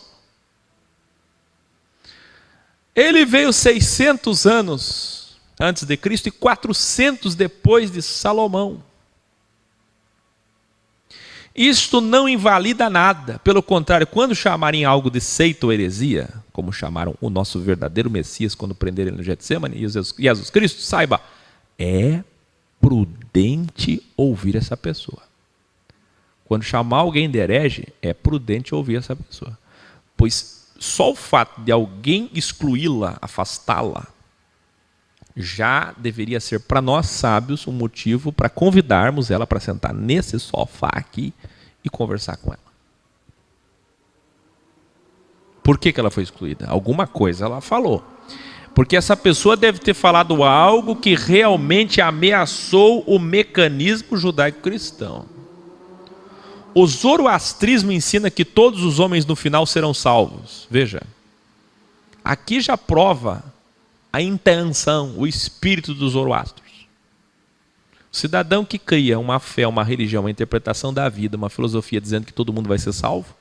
Ele veio 600 anos antes de Cristo e 400 depois de Salomão. Isto não invalida nada. Pelo contrário, quando chamarem algo de seita ou heresia, como chamaram o nosso verdadeiro Messias quando prenderam ele no Getsemane e Jesus Cristo, saiba, é prudente ouvir essa pessoa. Quando chamar alguém de herege, é prudente ouvir essa pessoa. Pois só o fato de alguém excluí-la, afastá-la, já deveria ser para nós sábios um motivo para convidarmos ela para sentar nesse sofá aqui e conversar com ela. Por que ela foi excluída? Alguma coisa ela falou. Porque essa pessoa deve ter falado algo que realmente ameaçou o mecanismo judaico-cristão. O zoroastrismo ensina que todos os homens no final serão salvos. Veja, aqui já prova a intenção, o espírito dos zoroastros. O cidadão que cria uma fé, uma religião, uma interpretação da vida, uma filosofia dizendo que todo mundo vai ser salvo,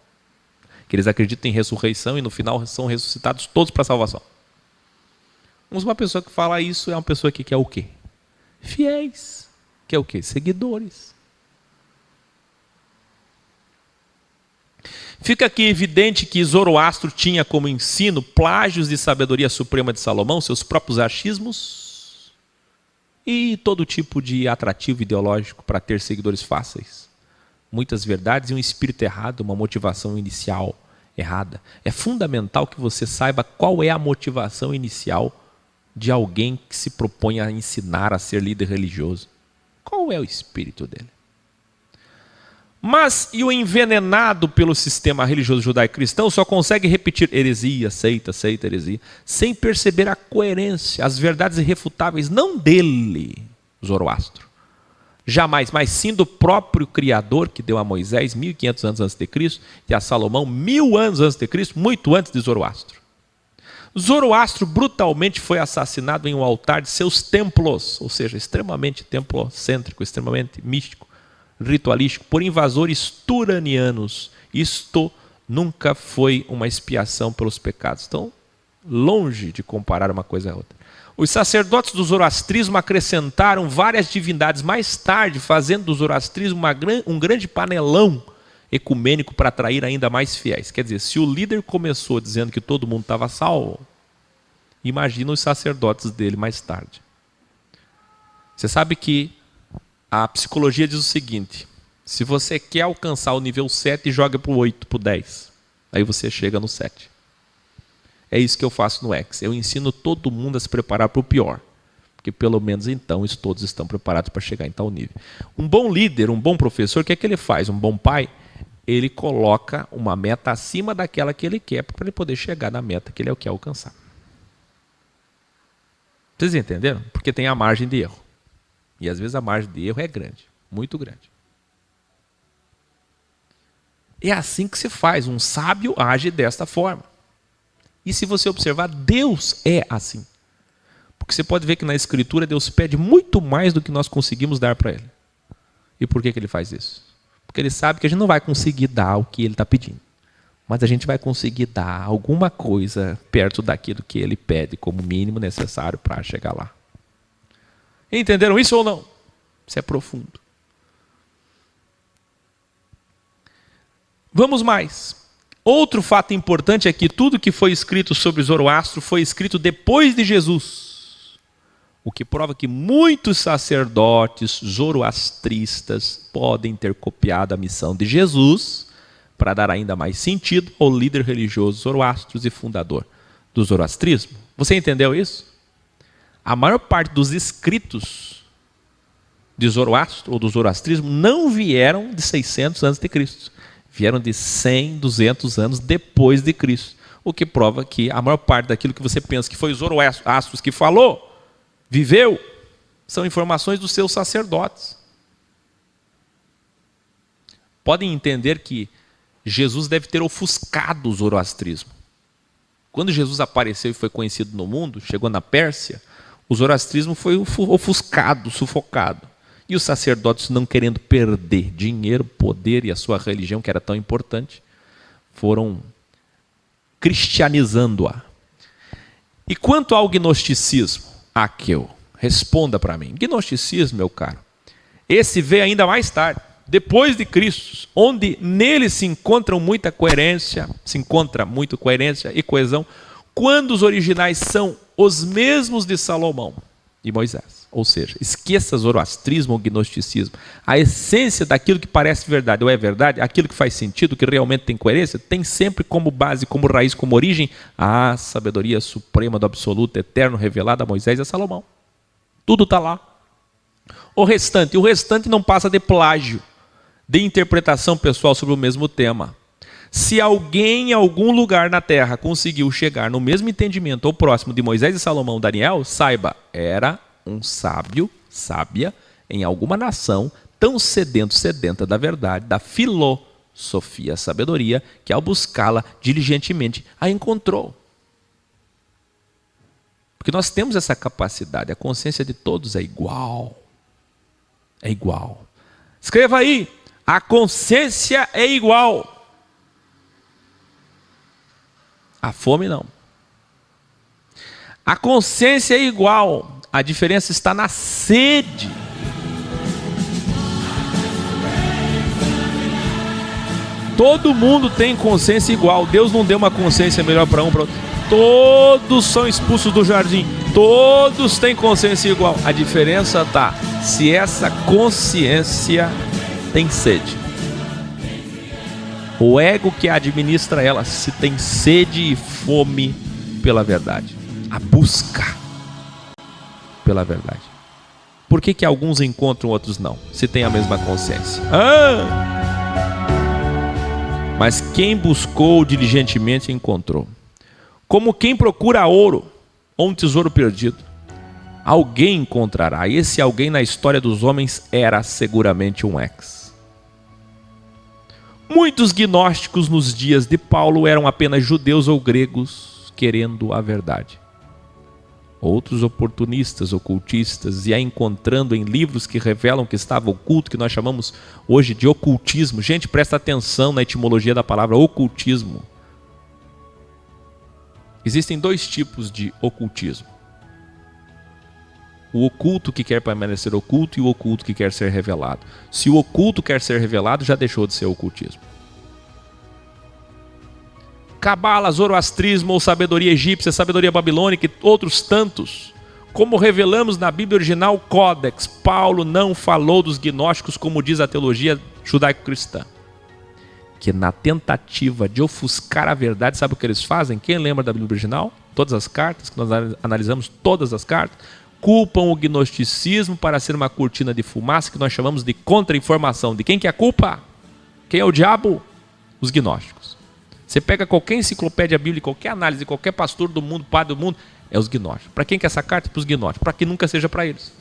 que eles acreditam em ressurreição e no final são ressuscitados todos para a salvação. Mas uma pessoa que fala isso é uma pessoa que quer o quê? Fiéis. Quer o quê? Seguidores. Fica aqui evidente que Zoroastro tinha como ensino plágios de sabedoria suprema de Salomão, seus próprios achismos e todo tipo de atrativo ideológico para ter seguidores fáceis. Muitas verdades e um espírito errado, uma motivação inicial errada. É fundamental que você saiba qual é a motivação inicial de alguém que se propõe a ensinar a ser líder religioso. Qual é o espírito dele? Mas e o envenenado pelo sistema religioso judaico-cristão só consegue repetir heresia, seita, heresia, sem perceber a coerência, as verdades irrefutáveis, não dele, Zoroastro, jamais, mas sim do próprio Criador que deu a Moisés 1500 anos antes de Cristo e a Salomão 1000 anos antes de Cristo, muito antes de Zoroastro. Zoroastro brutalmente foi assassinado em um altar de seus templos, ou seja, extremamente templocêntrico, extremamente místico, ritualístico, por invasores turanianos. Isto nunca foi uma expiação pelos pecados. Então, longe de comparar uma coisa a outra. Os sacerdotes do zoroastrismo acrescentaram várias divindades mais tarde, fazendo do zoroastrismo um grande panelão ecumênico para atrair ainda mais fiéis. Quer dizer, se o líder começou dizendo que todo mundo estava salvo, Imagina os sacerdotes dele mais tarde. Você sabe que a psicologia diz o seguinte: se você quer alcançar o nível 7, joga para o 8, para o 10. Aí você chega no 7. É isso que eu faço no X. Eu ensino todo mundo a se preparar para o pior. Porque pelo menos então todos estão preparados para chegar em tal nível. Um bom líder, um bom professor, o que é que ele faz? Um bom pai, ele coloca uma meta acima daquela que ele quer para ele poder chegar na meta que ele quer alcançar. Vocês entenderam? Porque tem a margem de erro. E às vezes a margem de erro é grande, muito grande. É assim que se faz. Um sábio age desta forma. E se você observar, Deus é assim. Porque você pode ver que na Escritura Deus pede muito mais do que nós conseguimos dar para Ele. E por que Ele faz isso? Porque Ele sabe que a gente não vai conseguir dar o que Ele está pedindo. Mas a gente vai conseguir dar alguma coisa perto daquilo que Ele pede como mínimo necessário para chegar lá. Entenderam isso ou não? Isso é profundo. Vamos mais. Outro fato importante é que tudo que foi escrito sobre Zoroastro foi escrito depois de Jesus. O que prova que muitos sacerdotes zoroastristas podem ter copiado a missão de Jesus para dar ainda mais sentido ao líder religioso Zoroastro e fundador do zoroastrismo. Você entendeu isso? A maior parte dos escritos de Zoroastro ou do zoroastrismo não vieram de 600 a.C., vieram de 100, 200 anos depois de Cristo. O que prova que a maior parte daquilo que você pensa que foi Zoroastro que falou, viveu, são informações dos seus sacerdotes. Podem entender que Jesus deve ter ofuscado o zoroastrismo. Quando Jesus apareceu e foi conhecido no mundo, chegou na Pérsia, o zoroastrismo foi ofuscado, sufocado. E os sacerdotes, não querendo perder dinheiro, poder e a sua religião, que era tão importante, foram cristianizando-a. E quanto ao gnosticismo, Aqueu, responda para mim. Gnosticismo, meu caro, esse veio ainda mais tarde, depois de Cristo, onde nele se encontra muita coerência e coesão, quando os originais são os mesmos de Salomão e Moisés. Ou seja, esqueça zoroastrismo ou gnosticismo. A essência daquilo que parece verdade ou é verdade, aquilo que faz sentido, que realmente tem coerência, tem sempre como base, como raiz, como origem, a sabedoria suprema do absoluto, eterno, revelada a Moisés e a Salomão. Tudo está lá. O restante não passa de plágio, de interpretação pessoal sobre o mesmo tema. Se alguém em algum lugar na terra conseguiu chegar no mesmo entendimento ou próximo de Moisés e Salomão, Daniel, saiba, era um sábio, sábia, em alguma nação, tão sedenta da verdade, da filosofia, sabedoria, que ao buscá-la diligentemente, a encontrou. Porque nós temos essa capacidade, a consciência de todos é igual. É igual. Escreva aí, a consciência é igual. A fome não. A consciência é igual. A diferença está na sede. Todo mundo tem consciência igual. Deus não deu uma consciência melhor para um, para outro. Todos são expulsos do jardim. Todos têm consciência igual. A diferença está se essa consciência tem sede. O ego que administra ela, se tem sede e fome pela verdade. A busca pela verdade. Por que alguns encontram, outros não? Se tem a mesma consciência. Mas quem buscou diligentemente encontrou. Como quem procura ouro ou um tesouro perdido. Alguém encontrará. E esse alguém na história dos homens era seguramente um ex. Muitos gnósticos nos dias de Paulo eram apenas judeus ou gregos querendo a verdade. Outros oportunistas, ocultistas, e a encontrando em livros que revelam que estava oculto, que nós chamamos hoje de ocultismo. Gente, presta atenção na etimologia da palavra ocultismo. Existem dois tipos de ocultismo. O oculto que quer permanecer oculto e o oculto que quer ser revelado. Se o oculto quer ser revelado, já deixou de ser ocultismo. cabala, zoroastrismo ou sabedoria egípcia, sabedoria babilônica e outros tantos. Como revelamos na Bíblia original Codex, Paulo não falou dos gnósticos como diz a teologia judaico-cristã. Que na tentativa de ofuscar a verdade, sabe o que eles fazem? Quem lembra da Bíblia original? Todas as cartas, que nós analisamos todas as cartas, culpam o gnosticismo para ser uma cortina de fumaça que nós chamamos de contra-informação. De quem que é a culpa? Quem é o diabo? Os gnósticos. Você pega qualquer enciclopédia bíblica, qualquer análise, qualquer pastor do mundo, padre do mundo, é os gnósticos. Para quem que é essa carta? Para os gnósticos. Para que nunca seja para eles.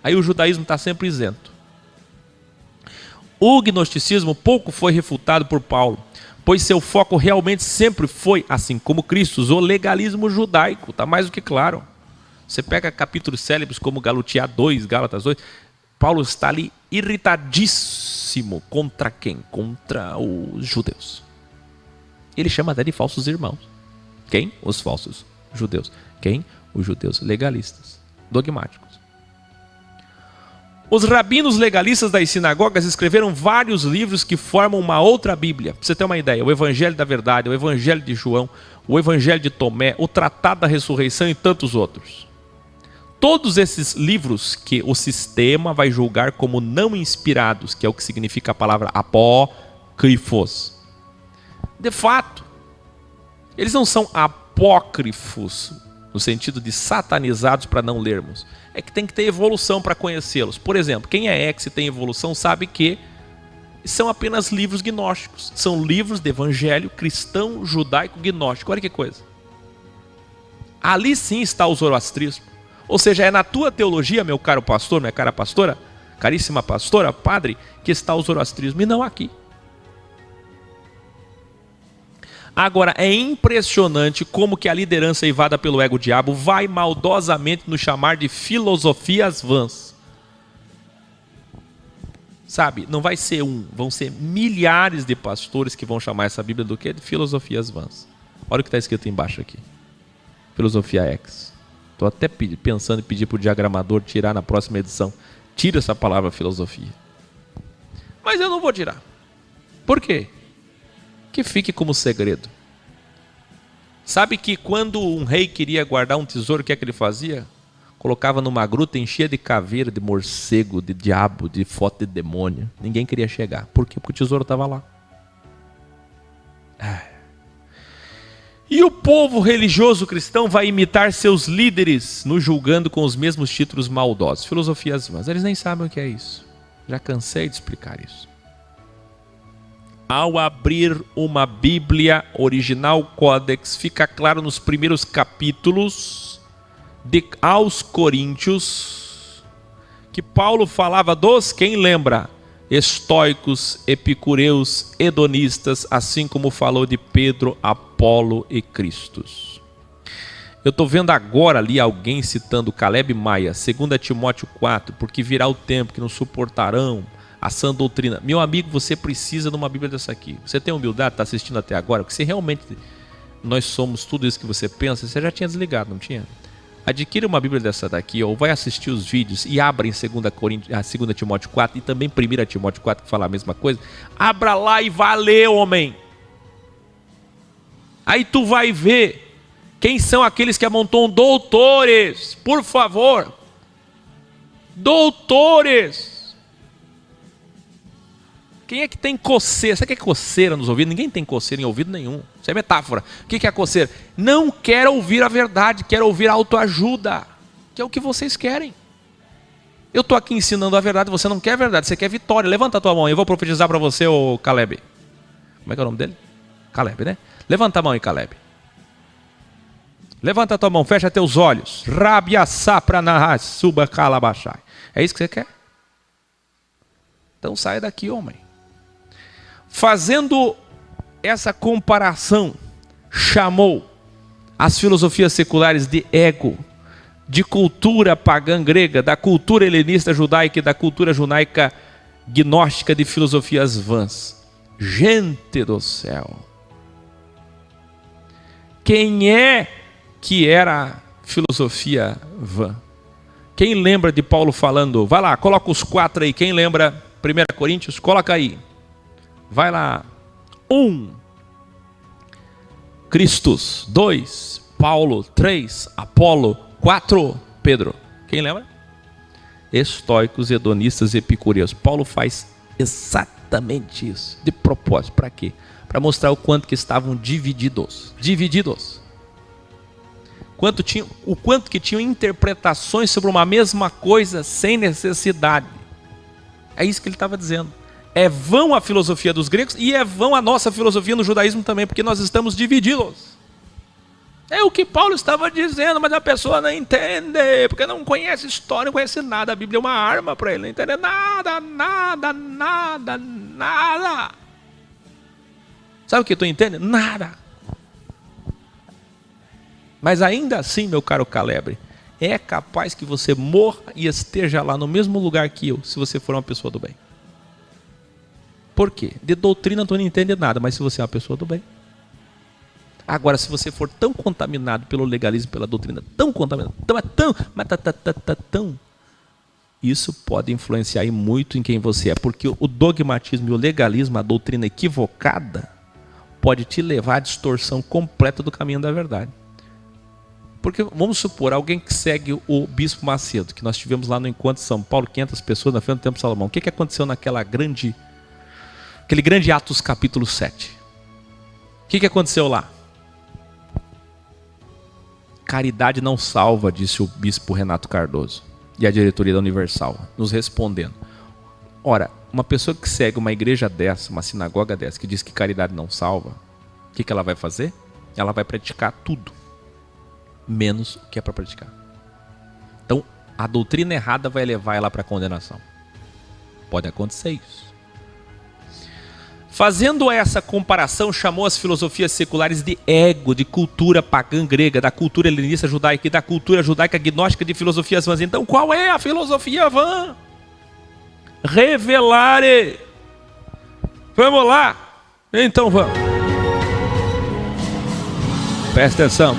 Aí o judaísmo está sempre isento. O gnosticismo pouco foi refutado por Paulo, pois seu foco realmente sempre foi, assim como Cristo, o legalismo judaico. Está mais do que claro. Você pega capítulos célebres como Galatia 2, Gálatas 2, Paulo está ali irritadíssimo contra quem? Contra os judeus. Ele chama até de falsos irmãos. Quem? Os falsos judeus. Quem? Os judeus legalistas, dogmáticos. Os rabinos legalistas das sinagogas escreveram vários livros que formam uma outra Bíblia. Para você ter uma ideia, o Evangelho da Verdade, o Evangelho de João, o Evangelho de Tomé, o Tratado da Ressurreição e tantos outros. Todos esses livros que o sistema vai julgar como não inspirados, que é o que significa a palavra apócrifos. De fato, eles não são apócrifos, no sentido de satanizados para não lermos. É que tem que ter evolução para conhecê-los. Por exemplo, quem é ex e tem evolução sabe que são apenas livros gnósticos. São livros de evangelho cristão, judaico, gnóstico. Olha que coisa. Ali sim está o zoroastrismo. Ou seja, é na tua teologia, meu caro pastor, minha cara pastora, caríssima pastora, padre, que está o zoroastrismo e não aqui. Agora, é impressionante como que a liderança eivada pelo ego-diabo vai maldosamente nos chamar de filosofias vãs. Sabe, não vai ser um, vão ser milhares de pastores que vão chamar essa Bíblia do quê? De filosofias vãs. Olha o que está escrito embaixo aqui. Filosofia X. Estou até pensando em pedir para o diagramador tirar na próxima edição. Tira essa palavra filosofia. Mas eu não vou tirar. Por quê? Que fique como segredo. Sabe que quando um rei queria guardar um tesouro, o que é que ele fazia? Colocava numa gruta, enchia de caveira, de morcego, de diabo, de foto de demônio. Ninguém queria chegar. Por quê? Porque o tesouro estava lá. E o povo religioso cristão vai imitar seus líderes, nos julgando com os mesmos títulos maldosos. Filosofias vãs. Eles nem sabem o que é isso. Já cansei de explicar isso. Ao abrir uma Bíblia original Codex, fica claro nos primeiros capítulos aos Coríntios que Paulo falava dos, quem lembra? Estoicos, epicureus, hedonistas, assim como falou de Pedro, Apolo e Cristo. Eu estou vendo agora ali alguém citando Caleb Maia, 2 Timóteo 4, porque virá o tempo que não suportarão a sã doutrina. Meu amigo, você precisa de uma Bíblia dessa aqui. Você tem humildade, está assistindo até agora? Porque se realmente nós somos tudo isso que você pensa, você já tinha desligado, não tinha? Adquira uma Bíblia dessa daqui, ou vai assistir os vídeos e abra em 2 Timóteo 4 e também 1 Timóteo 4, que fala a mesma coisa. Abra lá e vá ler, homem. Aí tu vai ver quem são aqueles que amontoam doutores. Por favor. Doutores. Quem é que tem coceira? Sabe o que é coceira nos ouvidos? Ninguém tem coceira em ouvido nenhum. Isso é metáfora. O que é a coceira? Não quer ouvir a verdade, quer ouvir a autoajuda, que é o que vocês querem. Eu estou aqui ensinando a verdade, você não quer a verdade, você quer vitória. Levanta a tua mão, eu vou profetizar para você, ô Caleb. Como é que é o nome dele? Caleb, né? Levanta a mão aí, Caleb. Levanta a tua mão, fecha teus olhos. Rabia sapra suba calabachai. É isso que você quer? Então sai daqui, homem. Fazendo essa comparação, chamou as filosofias seculares de ego, de cultura pagã grega, da cultura helenista judaica e da cultura judaica gnóstica de filosofias vãs. Gente do céu! Quem é que era filosofia vã? Quem lembra de Paulo falando? Vai lá, coloca os 4 aí. Quem lembra? 1 Coríntios, coloca aí. Vai lá. 1. Cristos. 2, Paulo. 3, Apolo. 4, Pedro. Quem lembra? Estoicos, hedonistas e epicúreos. Paulo faz exatamente isso. De propósito. Para quê? Para mostrar o quanto que estavam divididos. O quanto que tinham interpretações sobre uma mesma coisa sem necessidade. É isso que ele estava dizendo. É vão a filosofia dos gregos e é vão a nossa filosofia no judaísmo também, porque nós estamos divididos. É o que Paulo estava dizendo, mas a pessoa não entende, porque não conhece história, não conhece nada. A Bíblia é uma arma para ele, não entende nada. Sabe o que tu entende? Nada. Mas ainda assim, meu caro Calebre, é capaz que você morra e esteja lá no mesmo lugar que eu, se você for uma pessoa do bem. Por quê? De doutrina tu não entende nada, mas se você é uma pessoa do bem. Agora, se você for tão contaminado pelo legalismo, pela doutrina, tão contaminado, isso pode influenciar muito em quem você é, porque o dogmatismo e o legalismo, a doutrina equivocada, pode te levar à distorção completa do caminho da verdade. Porque, vamos supor, alguém que segue o Bispo Macedo, que nós tivemos lá no Encontro de São Paulo, 500 pessoas na frente do Templo de Salomão. O que aconteceu aquele grande Atos capítulo 7? O que aconteceu lá? Caridade não salva, disse o Bispo Renato Cardoso e a diretoria da Universal, nos respondendo. Ora, uma pessoa que segue uma igreja dessa, uma sinagoga dessa, que diz que caridade não salva, o que ela vai fazer? Ela vai praticar tudo menos o que é para praticar. Então, a doutrina errada vai levar ela para a condenação. Pode acontecer isso. Fazendo essa comparação, chamou as filosofias seculares de ego, de cultura pagã grega, da cultura helenista judaica e da cultura judaica gnóstica de filosofias vãs. Então, qual é a filosofia vã? Revelare. Vamos lá? Então vamos. Presta atenção.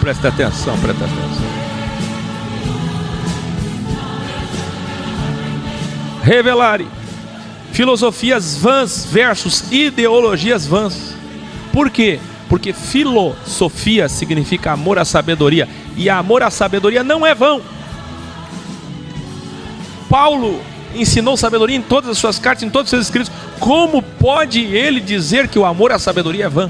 Revelare. Filosofias vãs versus ideologias vãs. Por quê? Porque filosofia significa amor à sabedoria. E amor à sabedoria não é vão. Paulo ensinou sabedoria em todas as suas cartas, em todos os seus escritos. Como pode ele dizer que o amor à sabedoria é vã?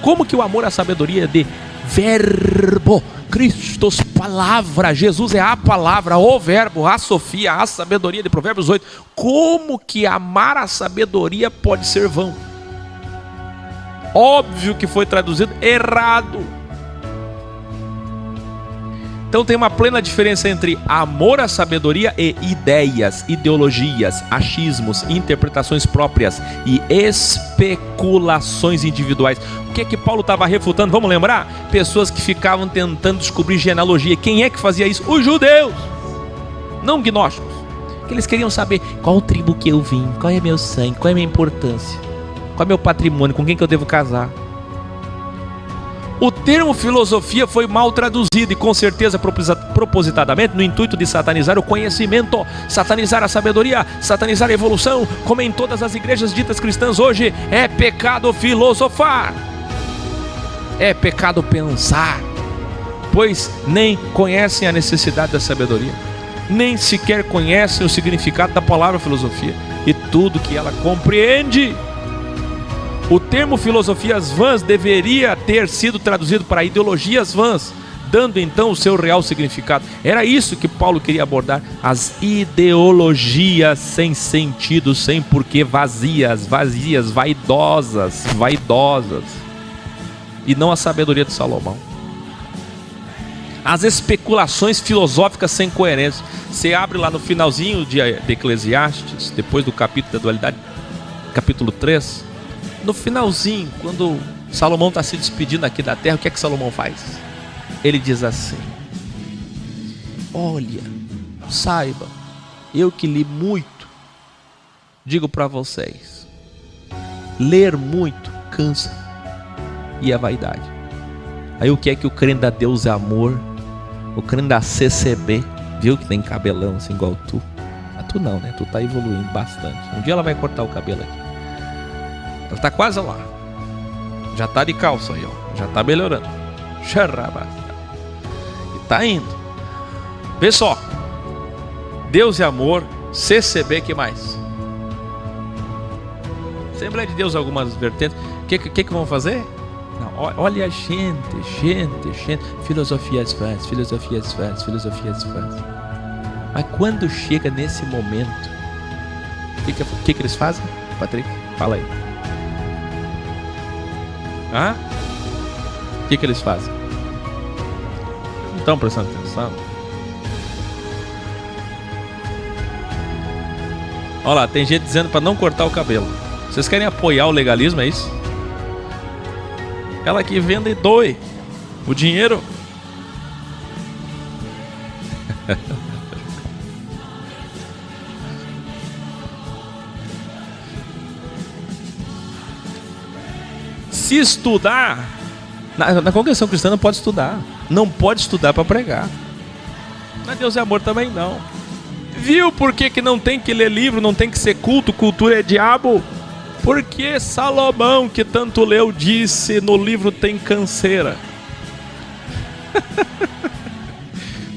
Como que o amor à sabedoria é de verbo, Christos, palavra, Jesus é a palavra, o verbo, a Sofia, a sabedoria de Provérbios 8. Como que amar a sabedoria pode ser vão? Óbvio que foi traduzido errado. Então tem uma plena diferença entre amor à sabedoria e ideias, ideologias, achismos, interpretações próprias e especulações individuais. O que é que Paulo estava refutando? Vamos lembrar? Pessoas que ficavam tentando descobrir genealogia. Quem é que fazia isso? Os judeus, não gnósticos. Que eles queriam saber qual tribo que eu vim, qual é meu sangue, qual é a minha importância, qual é meu patrimônio, com quem que eu devo casar. O termo filosofia foi mal traduzido e com certeza propositadamente no intuito de satanizar o conhecimento, satanizar a sabedoria, satanizar a evolução, como em todas as igrejas ditas cristãs hoje. É pecado filosofar, é pecado pensar, pois nem conhecem a necessidade da sabedoria, nem sequer conhecem o significado da palavra filosofia e tudo que ela compreende. O termo filosofias vãs deveria ter sido traduzido para ideologias vãs, dando então o seu real significado. Era isso que Paulo queria abordar: as ideologias sem sentido, sem porquê, vazias, vaidosas, e não a sabedoria de Salomão. As especulações filosóficas sem coerência. Você abre lá no finalzinho de Eclesiastes, depois do capítulo da dualidade, capítulo 3, no finalzinho, quando Salomão está se despedindo aqui da terra, o que é que Salomão faz? Ele diz assim: olha, saiba, eu que li muito, digo para vocês, ler muito cansa e é vaidade. Aí o que é que o crente a Deus é amor? O crente da CCB, viu que tem cabelão assim igual tu? Mas tu não, né? Tu tá evoluindo bastante. Um dia ela vai cortar o cabelo aqui. Ela está quase lá. Já está de calça aí, ó. Já está melhorando. E está indo. Vê só. Deus e amor, CCB, que mais? Assembleia de Deus, algumas vertentes. O que vão fazer? Não, olha a gente. Filosofias fãs. Mas quando chega nesse momento, o que eles fazem? Patrick, fala aí. O que eles fazem? Não estão prestando atenção? Olha lá, tem gente dizendo para não cortar o cabelo. Vocês querem apoiar o legalismo, é isso? Ela que vende e doe o dinheiro. Se estudar, na congregação cristã não pode estudar. Não pode estudar para pregar. Mas Deus é amor também não. Viu por que não tem que ler livro, não tem que ser culto, cultura é diabo? Porque Salomão, que tanto leu, disse no livro tem canseira.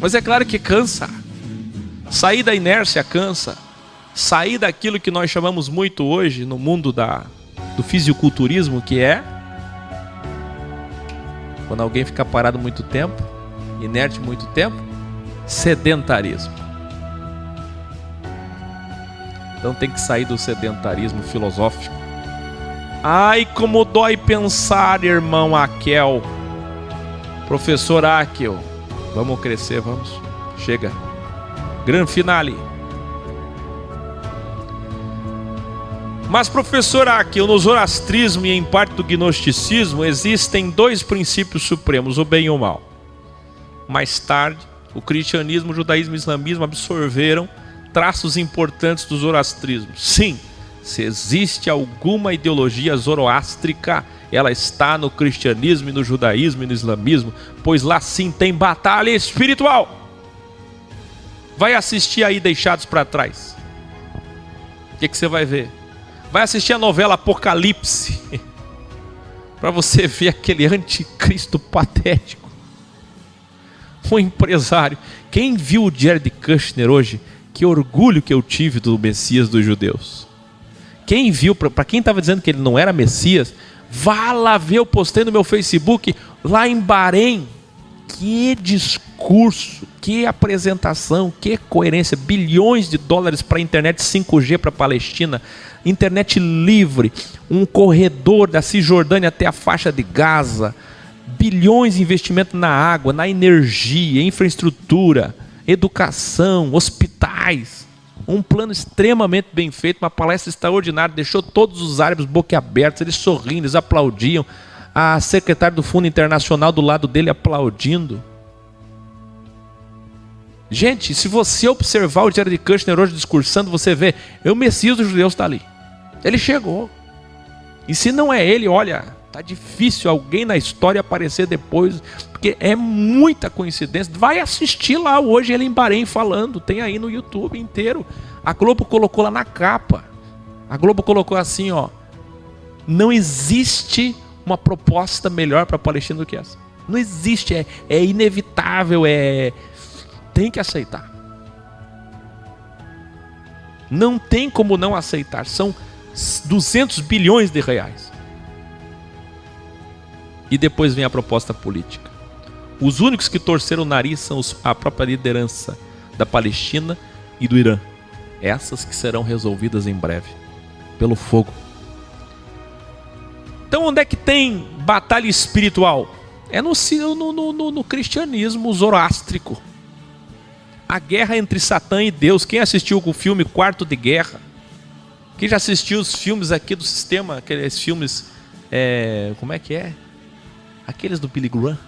Mas é claro que cansa. Sair da inércia cansa. Sair daquilo que nós chamamos muito hoje no mundo do fisiculturismo, que é quando alguém fica parado muito tempo, inerte muito tempo, sedentarismo. Então tem que sair do sedentarismo filosófico. Ai, como dói pensar, irmão Aquel. Professor Aquel. Vamos crescer, vamos. Chega. Grande finale. Mas, professor Aquel, no zoroastrismo e em parte do gnosticismo existem dois princípios supremos, o bem e o mal. Mais tarde, o cristianismo, o judaísmo e o islamismo absorveram traços importantes do zoroastrismo. Sim, se existe alguma ideologia zoroástrica, ela está no cristianismo e no judaísmo e no islamismo, pois lá sim tem batalha espiritual. Vai assistir aí Deixados para Trás. O que você vai ver? Vai assistir a novela Apocalipse, para você ver aquele anticristo patético. Um empresário. Quem viu o Jared Kushner hoje? Que orgulho que eu tive do Messias dos judeus. Quem viu, para quem estava dizendo que ele não era Messias, vá lá ver, eu postei no meu Facebook, lá em Bahrein. Que discurso, que apresentação, que coerência. Bilhões de dólares para a internet 5G para a Palestina, internet livre, um corredor da Cisjordânia até a faixa de Gaza, bilhões de investimento na água, na energia, infraestrutura, educação, hospitais, um plano extremamente bem feito, uma palestra extraordinária, deixou todos os árabes boquiabertos, eles sorrindo, eles aplaudiam, a secretária do Fundo Internacional do lado dele aplaudindo. Gente, se você observar o Jared Kushner hoje discursando, você vê, o Messias dos judeus está ali, ele chegou, e se não é ele, olha, tá difícil alguém na história aparecer depois, porque é muita coincidência. Vai assistir lá hoje ele em Bahrein falando, tem aí no YouTube inteiro. A Globo colocou lá na capa. A Globo colocou assim, ó: não existe uma proposta melhor para a Palestina do que essa. Não existe, é inevitável, tem que aceitar. Não tem como não aceitar. São 200 bilhões de reais. E depois vem a proposta política. Os únicos que torceram o nariz são a própria liderança da Palestina e do Irã. Essas que serão resolvidas em breve, pelo fogo. Então onde é que tem batalha espiritual? É no cristianismo zoroástrico. A guerra entre Satã e Deus. Quem assistiu o filme Quarto de Guerra? Quem já assistiu os filmes aqui do sistema? Aqueles filmes, como é que é? Aqueles do Billy Graham.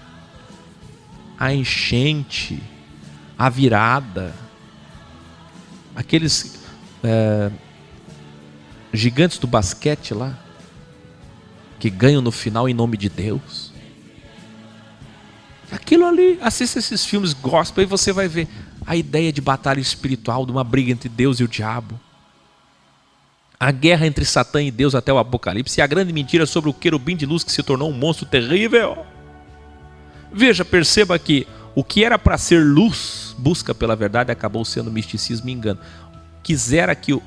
A enchente, a virada, aqueles gigantes do basquete lá, que ganham no final em nome de Deus. Aquilo ali, assista esses filmes gospel e você vai ver a ideia de batalha espiritual, de uma briga entre Deus e o diabo. A guerra entre Satã e Deus até o Apocalipse e a grande mentira sobre o querubim de luz que se tornou um monstro terrível. Veja, perceba que o que era para ser luz, busca pela verdade, acabou sendo misticismo e engano. Quisera que o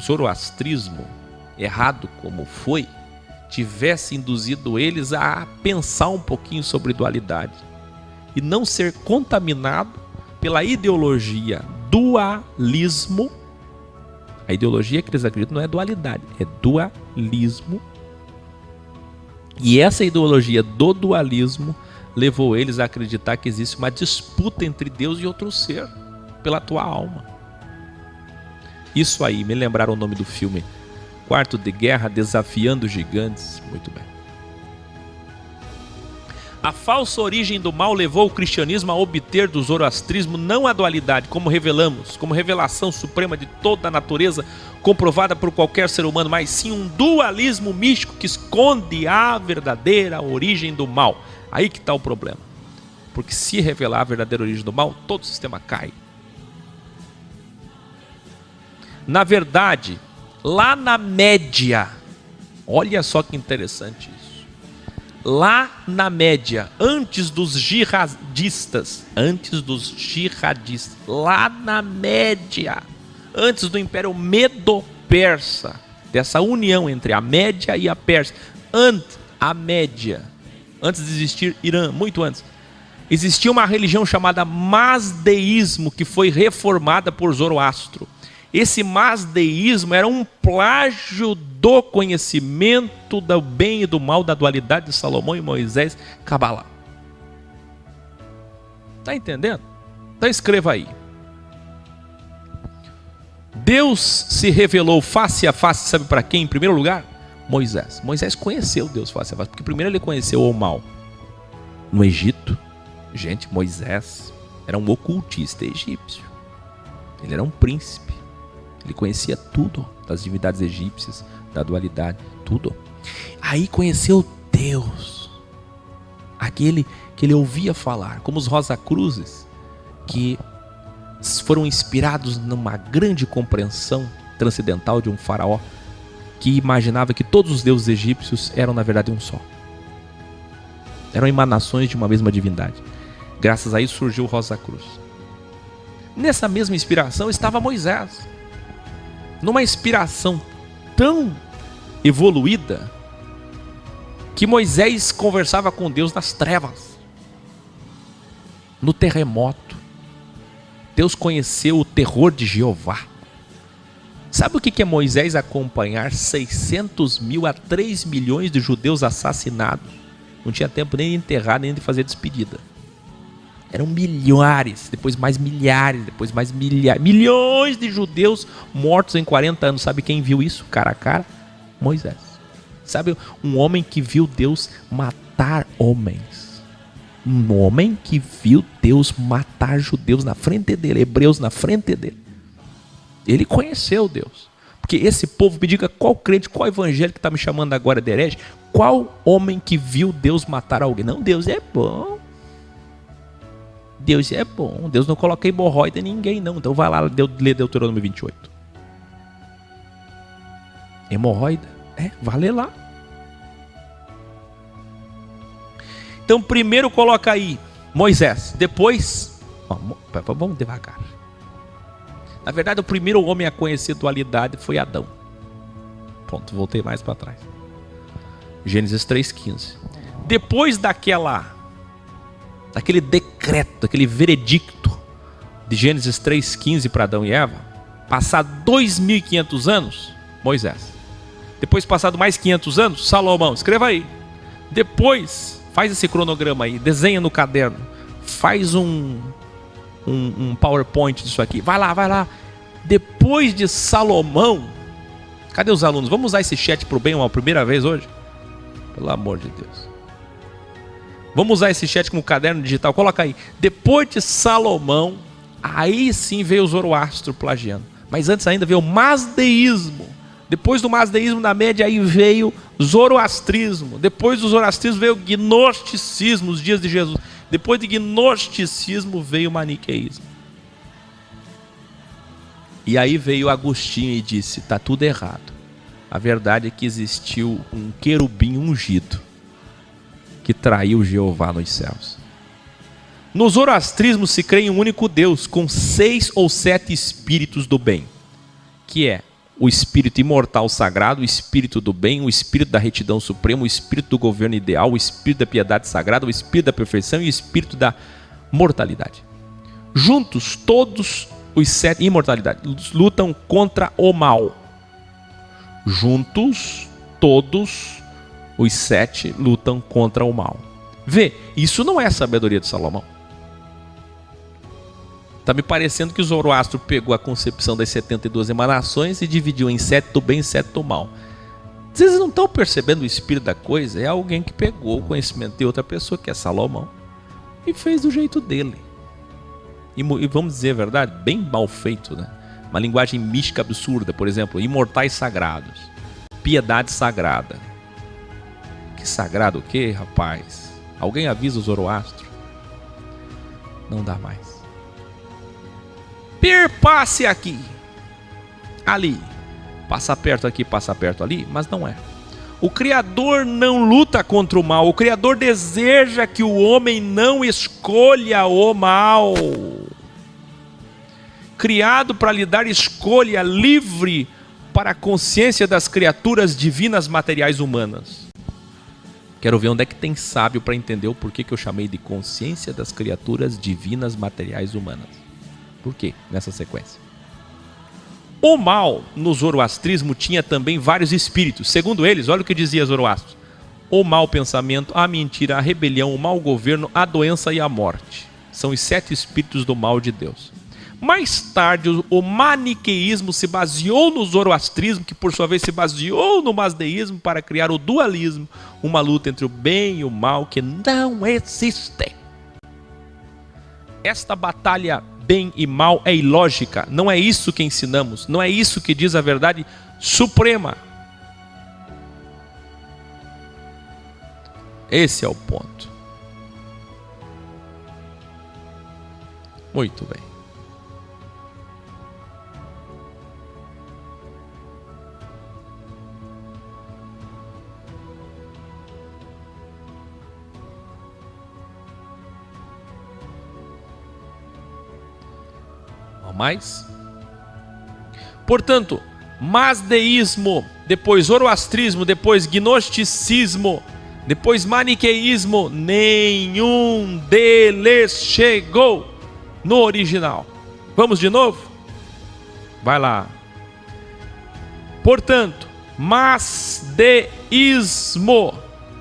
zoroastrismo, errado como foi, tivesse induzido eles a pensar um pouquinho sobre dualidade e não ser contaminado pela ideologia dualismo. A ideologia que eles acreditam não é dualidade, é dualismo. E essa ideologia do dualismo levou eles a acreditar que existe uma disputa entre Deus e outro ser pela tua alma. Isso aí, me lembraram o nome do filme Quarto de Guerra, Desafiando Gigantes. Muito bem. A falsa origem do mal levou o cristianismo a obter do zoroastrismo não a dualidade, como revelamos, como revelação suprema de toda a natureza, comprovada por qualquer ser humano, mas sim um dualismo místico que esconde a verdadeira origem do mal. Aí que está o problema. Porque se revelar a verdadeira origem do mal, todo o sistema cai. Na verdade, lá na média, olha só que interessante isso. Lá na média, antes dos jihadistas, lá na média, antes do Império Medo-Persa, dessa união entre a Média e a Pérsia, antes de existir Irã, muito antes, existia uma religião chamada Mazdeísmo, que foi reformada por Zoroastro. Esse mazdeísmo era um plágio do conhecimento do bem e do mal, da dualidade de Salomão e Moisés, Cabalá. Está entendendo? Então escreva aí. Deus se revelou face a face, sabe para quem? Em primeiro lugar, Moisés. Moisés conheceu Deus face a face, porque primeiro ele conheceu o mal. No Egito, gente, Moisés era um ocultista egípcio. Ele era um príncipe. Ele conhecia tudo das divindades egípcias, da dualidade, tudo. Aí conheceu Deus, aquele que ele ouvia falar, como os Rosacruzes, que foram inspirados numa grande compreensão transcendental de um faraó que imaginava que todos os deuses egípcios eram na verdade um só. Eram emanações de uma mesma divindade. Graças a isso surgiu o Rosacruz. Nessa mesma inspiração estava Moisés. Numa inspiração tão evoluída que Moisés conversava com Deus nas trevas, no terremoto. Deus conheceu o terror de Jeová. Sabe o que é Moisés acompanhar 600 mil a 3 milhões de judeus assassinados? Não tinha tempo nem de enterrar, nem de fazer despedida. Eram milhares, depois mais milhares, depois mais milhares, milhões de judeus mortos em 40 anos. Sabe quem viu isso cara a cara? Moisés. Sabe, um homem que viu Deus matar homens. Um homem que viu Deus matar judeus na frente dele, hebreus na frente dele. Ele conheceu Deus. Porque esse povo, me diga qual crente, qual evangélico que está me chamando agora de herege, qual homem que viu Deus matar alguém? Não, Deus é bom. Deus é bom. Deus não coloca hemorroida em ninguém, não. Então vai lá ler Deuteronômio 28. Hemorroida? Vai ler lá. Então primeiro coloca aí Moisés. Depois, vamos devagar. Na verdade, o primeiro homem a conhecer dualidade foi Adão. Pronto, voltei mais para trás. Gênesis 3,15. Depois daquele decreto, aquele veredicto de Gênesis 3,15 para Adão e Eva, passado 2.500 anos, Moisés. Depois, passado mais 500 anos, Salomão. Escreva aí. Depois, faz esse cronograma aí, desenha no caderno, faz um PowerPoint disso aqui. Vai lá. Depois de Salomão, cadê os alunos? Vamos usar esse chat para o bem uma primeira vez hoje? Pelo amor de Deus. Vamos usar esse chat como caderno digital. Coloca aí. Depois de Salomão, aí sim veio o Zoroastro plagiando. Mas antes ainda veio o Mazdeísmo. Depois do Mazdeísmo, na média, aí veio Zoroastrismo. Depois do Zoroastrismo veio o Gnosticismo, os dias de Jesus. Depois de Gnosticismo veio o Maniqueísmo. E aí veio Agostinho e disse, está tudo errado. A verdade é que existiu um querubim ungido que traiu Jeová nos céus. No zoroastrismo se crê em um único Deus, com 6 ou 7 espíritos do bem, que é o espírito imortal sagrado, o espírito do bem, o espírito da retidão suprema, o espírito do governo ideal, o espírito da piedade sagrada, o espírito da perfeição e o espírito da mortalidade. Juntos, todos os 7, imortalidade, lutam contra o mal. Juntos, todos os 7 lutam contra o mal. Vê, isso não é a sabedoria de Salomão. Está me parecendo que o Zoroastro pegou a concepção das 72 emanações e dividiu em 7 do bem e 7 do mal. Vocês não estão percebendo o espírito da coisa? É alguém que pegou o conhecimento de outra pessoa, que é Salomão, e fez do jeito dele. E vamos dizer a verdade, bem mal feito, né? Uma linguagem mística absurda, por exemplo, imortais sagrados, piedade sagrada. Que sagrado o quê, rapaz? Alguém avisa o Zoroastro? Não dá mais. Perpasse aqui, ali, passa perto aqui, passa perto ali, mas não é. O Criador não luta contra o mal, o Criador deseja que o homem não escolha o mal. Criado para lhe dar escolha livre para a consciência das criaturas divinas materiais humanas. Quero ver onde é que tem sábio para entender o porquê que eu chamei de consciência das criaturas divinas materiais humanas. Por quê? Nessa sequência. O mal no zoroastrismo tinha também vários espíritos. Segundo eles, olha o que dizia Zoroastro: o mau pensamento, a mentira, a rebelião, o mau governo, a doença e a morte. São os 7 espíritos do mal de Deus. Mais tarde, o maniqueísmo se baseou no zoroastrismo, que por sua vez se baseou no mazdeísmo para criar o dualismo, uma luta entre o bem e o mal que não existe. Esta batalha bem e mal é ilógica, não é isso que ensinamos, não é isso que diz a verdade suprema. Esse é o ponto. Muito bem. Mais. Portanto, mazdeísmo, depois zoroastrismo, depois gnosticismo, depois maniqueísmo, nenhum deles chegou no original. Vamos de novo? Vai lá. Portanto, mazdeísmo,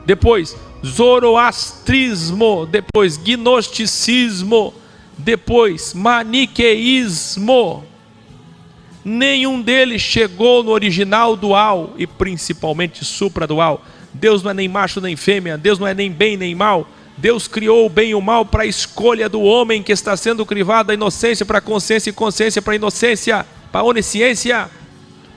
depois zoroastrismo, depois gnosticismo, depois maniqueísmo, nenhum deles chegou no original dual e principalmente supradual. Deus não é nem macho nem fêmea, Deus não é nem bem nem mal. Deus criou o bem e o mal para a escolha do homem que está sendo crivado da inocência para a consciência e consciência para a inocência, para a onisciência.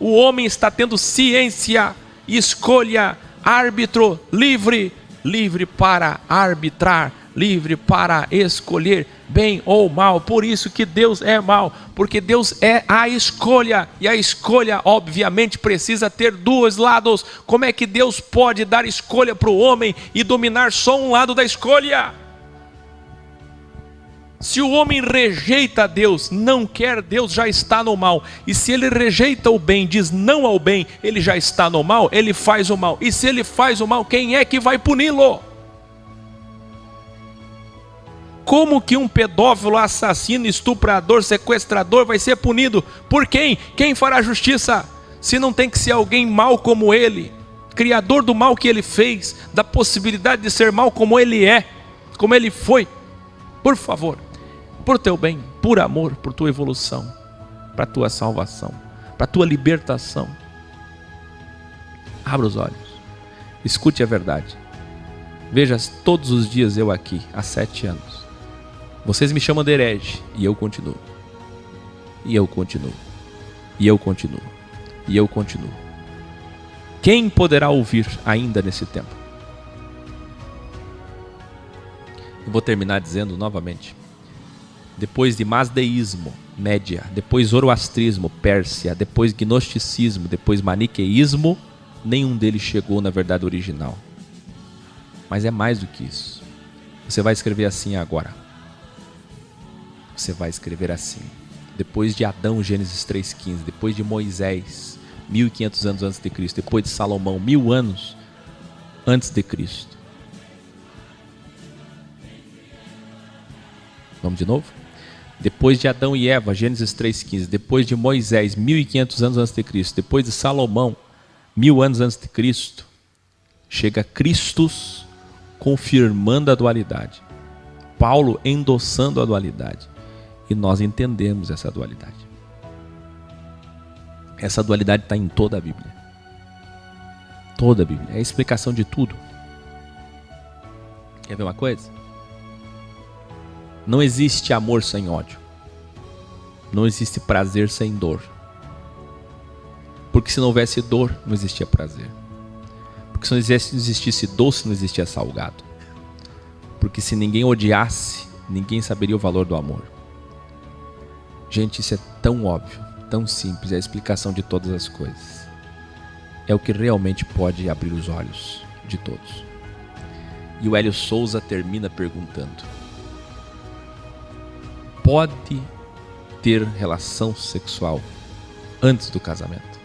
O homem está tendo ciência, escolha, árbitro, livre, livre para arbitrar, livre para escolher bem ou mal. Por isso que Deus é mal, porque Deus é a escolha, e a escolha obviamente precisa ter dois lados. Como é que Deus pode dar escolha para o homem e dominar só um lado da escolha? Se o homem rejeita Deus, não quer Deus, já está no mal. E se ele rejeita o bem, diz não ao bem, ele já está no mal, ele faz o mal. E se ele faz o mal, quem é que vai puni-lo? Como que um pedófilo, assassino, estuprador, sequestrador vai ser punido? Por quem? Quem fará justiça? Se não tem que ser alguém mau como ele, criador do mal que ele fez, da possibilidade de ser mau como ele é, como ele foi. Por favor, por teu bem, por amor, por tua evolução, para tua salvação, para tua libertação, abra os olhos, escute a verdade. Veja todos os dias eu aqui, há 7 anos. Vocês me chamam de herege, e eu continuo. E eu continuo. E eu continuo. E eu continuo. Quem poderá ouvir ainda nesse tempo? Eu vou terminar dizendo novamente. depois de Mazdeísmo, Média, depois Zoroastrismo, Pérsia, depois Gnosticismo, depois Maniqueísmo, nenhum deles chegou na verdade original. Mas é mais do que isso. Você vai escrever assim agora. Você vai escrever assim. Depois de Adão, Gênesis 3,15. Depois de Moisés, 1500 anos antes de Cristo. Depois de Salomão, 1000 anos antes de Cristo. Vamos de novo? Depois de Adão e Eva, Gênesis 3,15. Depois de Moisés, 1500 anos antes de Cristo. Depois de Salomão, 1000 anos antes de Cristo. Chega Christus confirmando a dualidade. Paulo endossando a dualidade. E nós entendemos essa dualidade. Essa dualidade está em toda a Bíblia. Toda a Bíblia. É a explicação de tudo. Quer ver uma coisa? Não existe amor sem ódio. Não existe prazer sem dor. Porque se não houvesse dor, não existia prazer. Porque se não existisse doce, não existia salgado. Porque se ninguém odiasse, ninguém saberia o valor do amor. Gente, isso é tão óbvio, tão simples, é a explicação de todas as coisas. É o que realmente pode abrir os olhos de todos. E o Hélio Souza termina perguntando: pode ter relação sexual antes do casamento?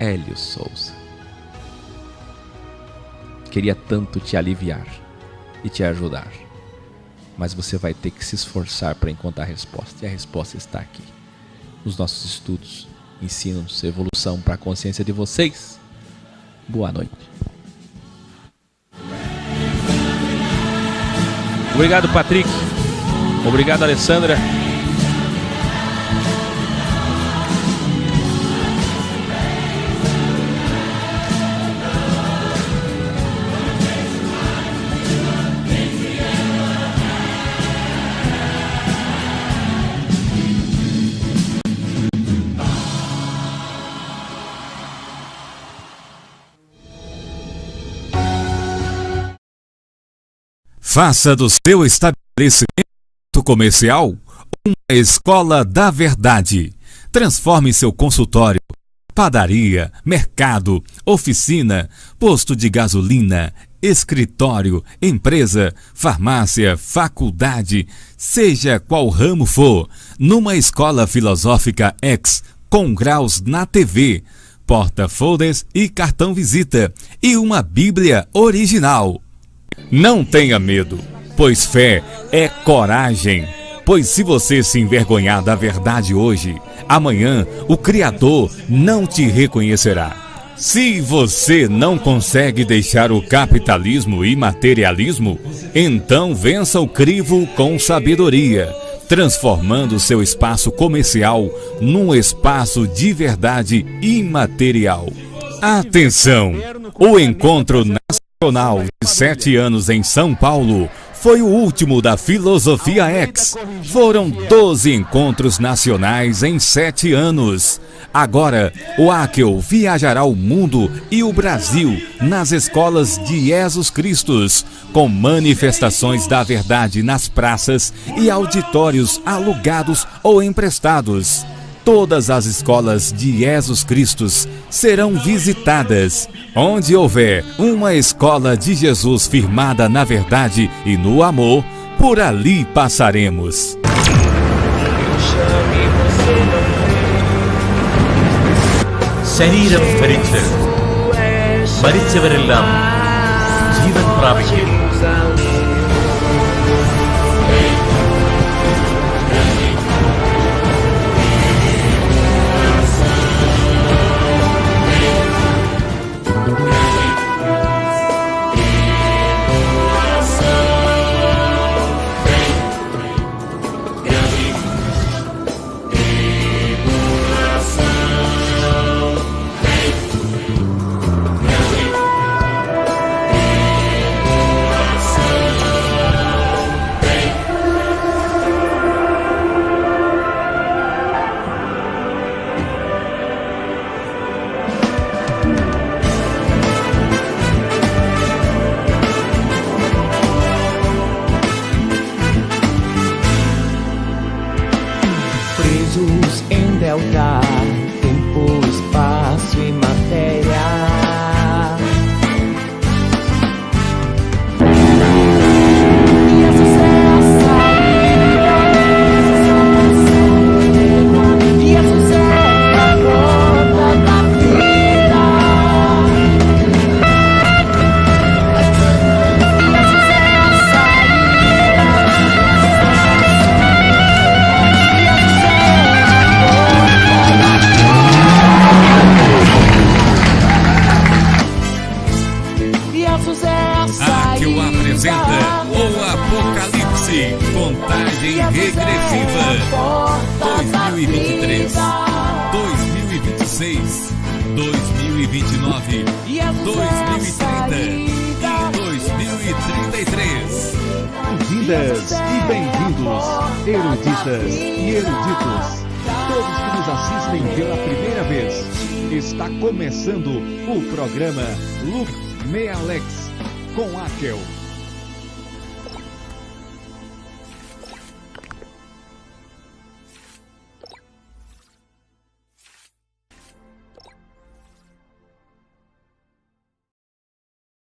Hélio Souza, queria tanto te aliviar e te ajudar, mas você vai ter que se esforçar para encontrar a resposta. E a resposta está aqui. Os nossos estudos ensinam-nos evolução para a consciência de vocês. Boa noite. Obrigado, Patrick. Obrigado, Alessandra. Faça do seu estabelecimento comercial uma escola da verdade. Transforme seu consultório, padaria, mercado, oficina, posto de gasolina, escritório, empresa, farmácia, faculdade, seja qual ramo for, numa escola filosófica X com graus na TV, porta-folders e cartão visita e uma Bíblia original. Não tenha medo, pois fé é coragem. Pois se você se envergonhar da verdade hoje, amanhã o Criador não te reconhecerá. Se você não consegue deixar o capitalismo e materialismo, então vença o crivo com sabedoria, transformando seu espaço comercial num espaço de imaterial. Atenção! O encontro nacional de 7 anos em São Paulo foi o último da Filosofia X. Foram 12 encontros nacionais em 7 anos. Agora, o Akel viajará o mundo e o Brasil nas escolas de Jesus Cristos, com manifestações da verdade nas praças e auditórios alugados ou emprestados. Todas as escolas de Jesus Cristos serão visitadas. Onde houver uma escola de Jesus firmada na verdade e no amor, por ali passaremos. ശരീരം ഭരിച്ച് മരിച്ചവരെല്ലാം ജീവൻ പ്രാപിക്കും. A que o apresenta o Apocalipse, contagem regressiva, 2023, 2026, 2029, 2030 e 2033. Bem-vindas e bem-vindos, eruditas e eruditos, todos que nos assistem pela primeira vez. Está começando o programa Look Me Alex com Akel.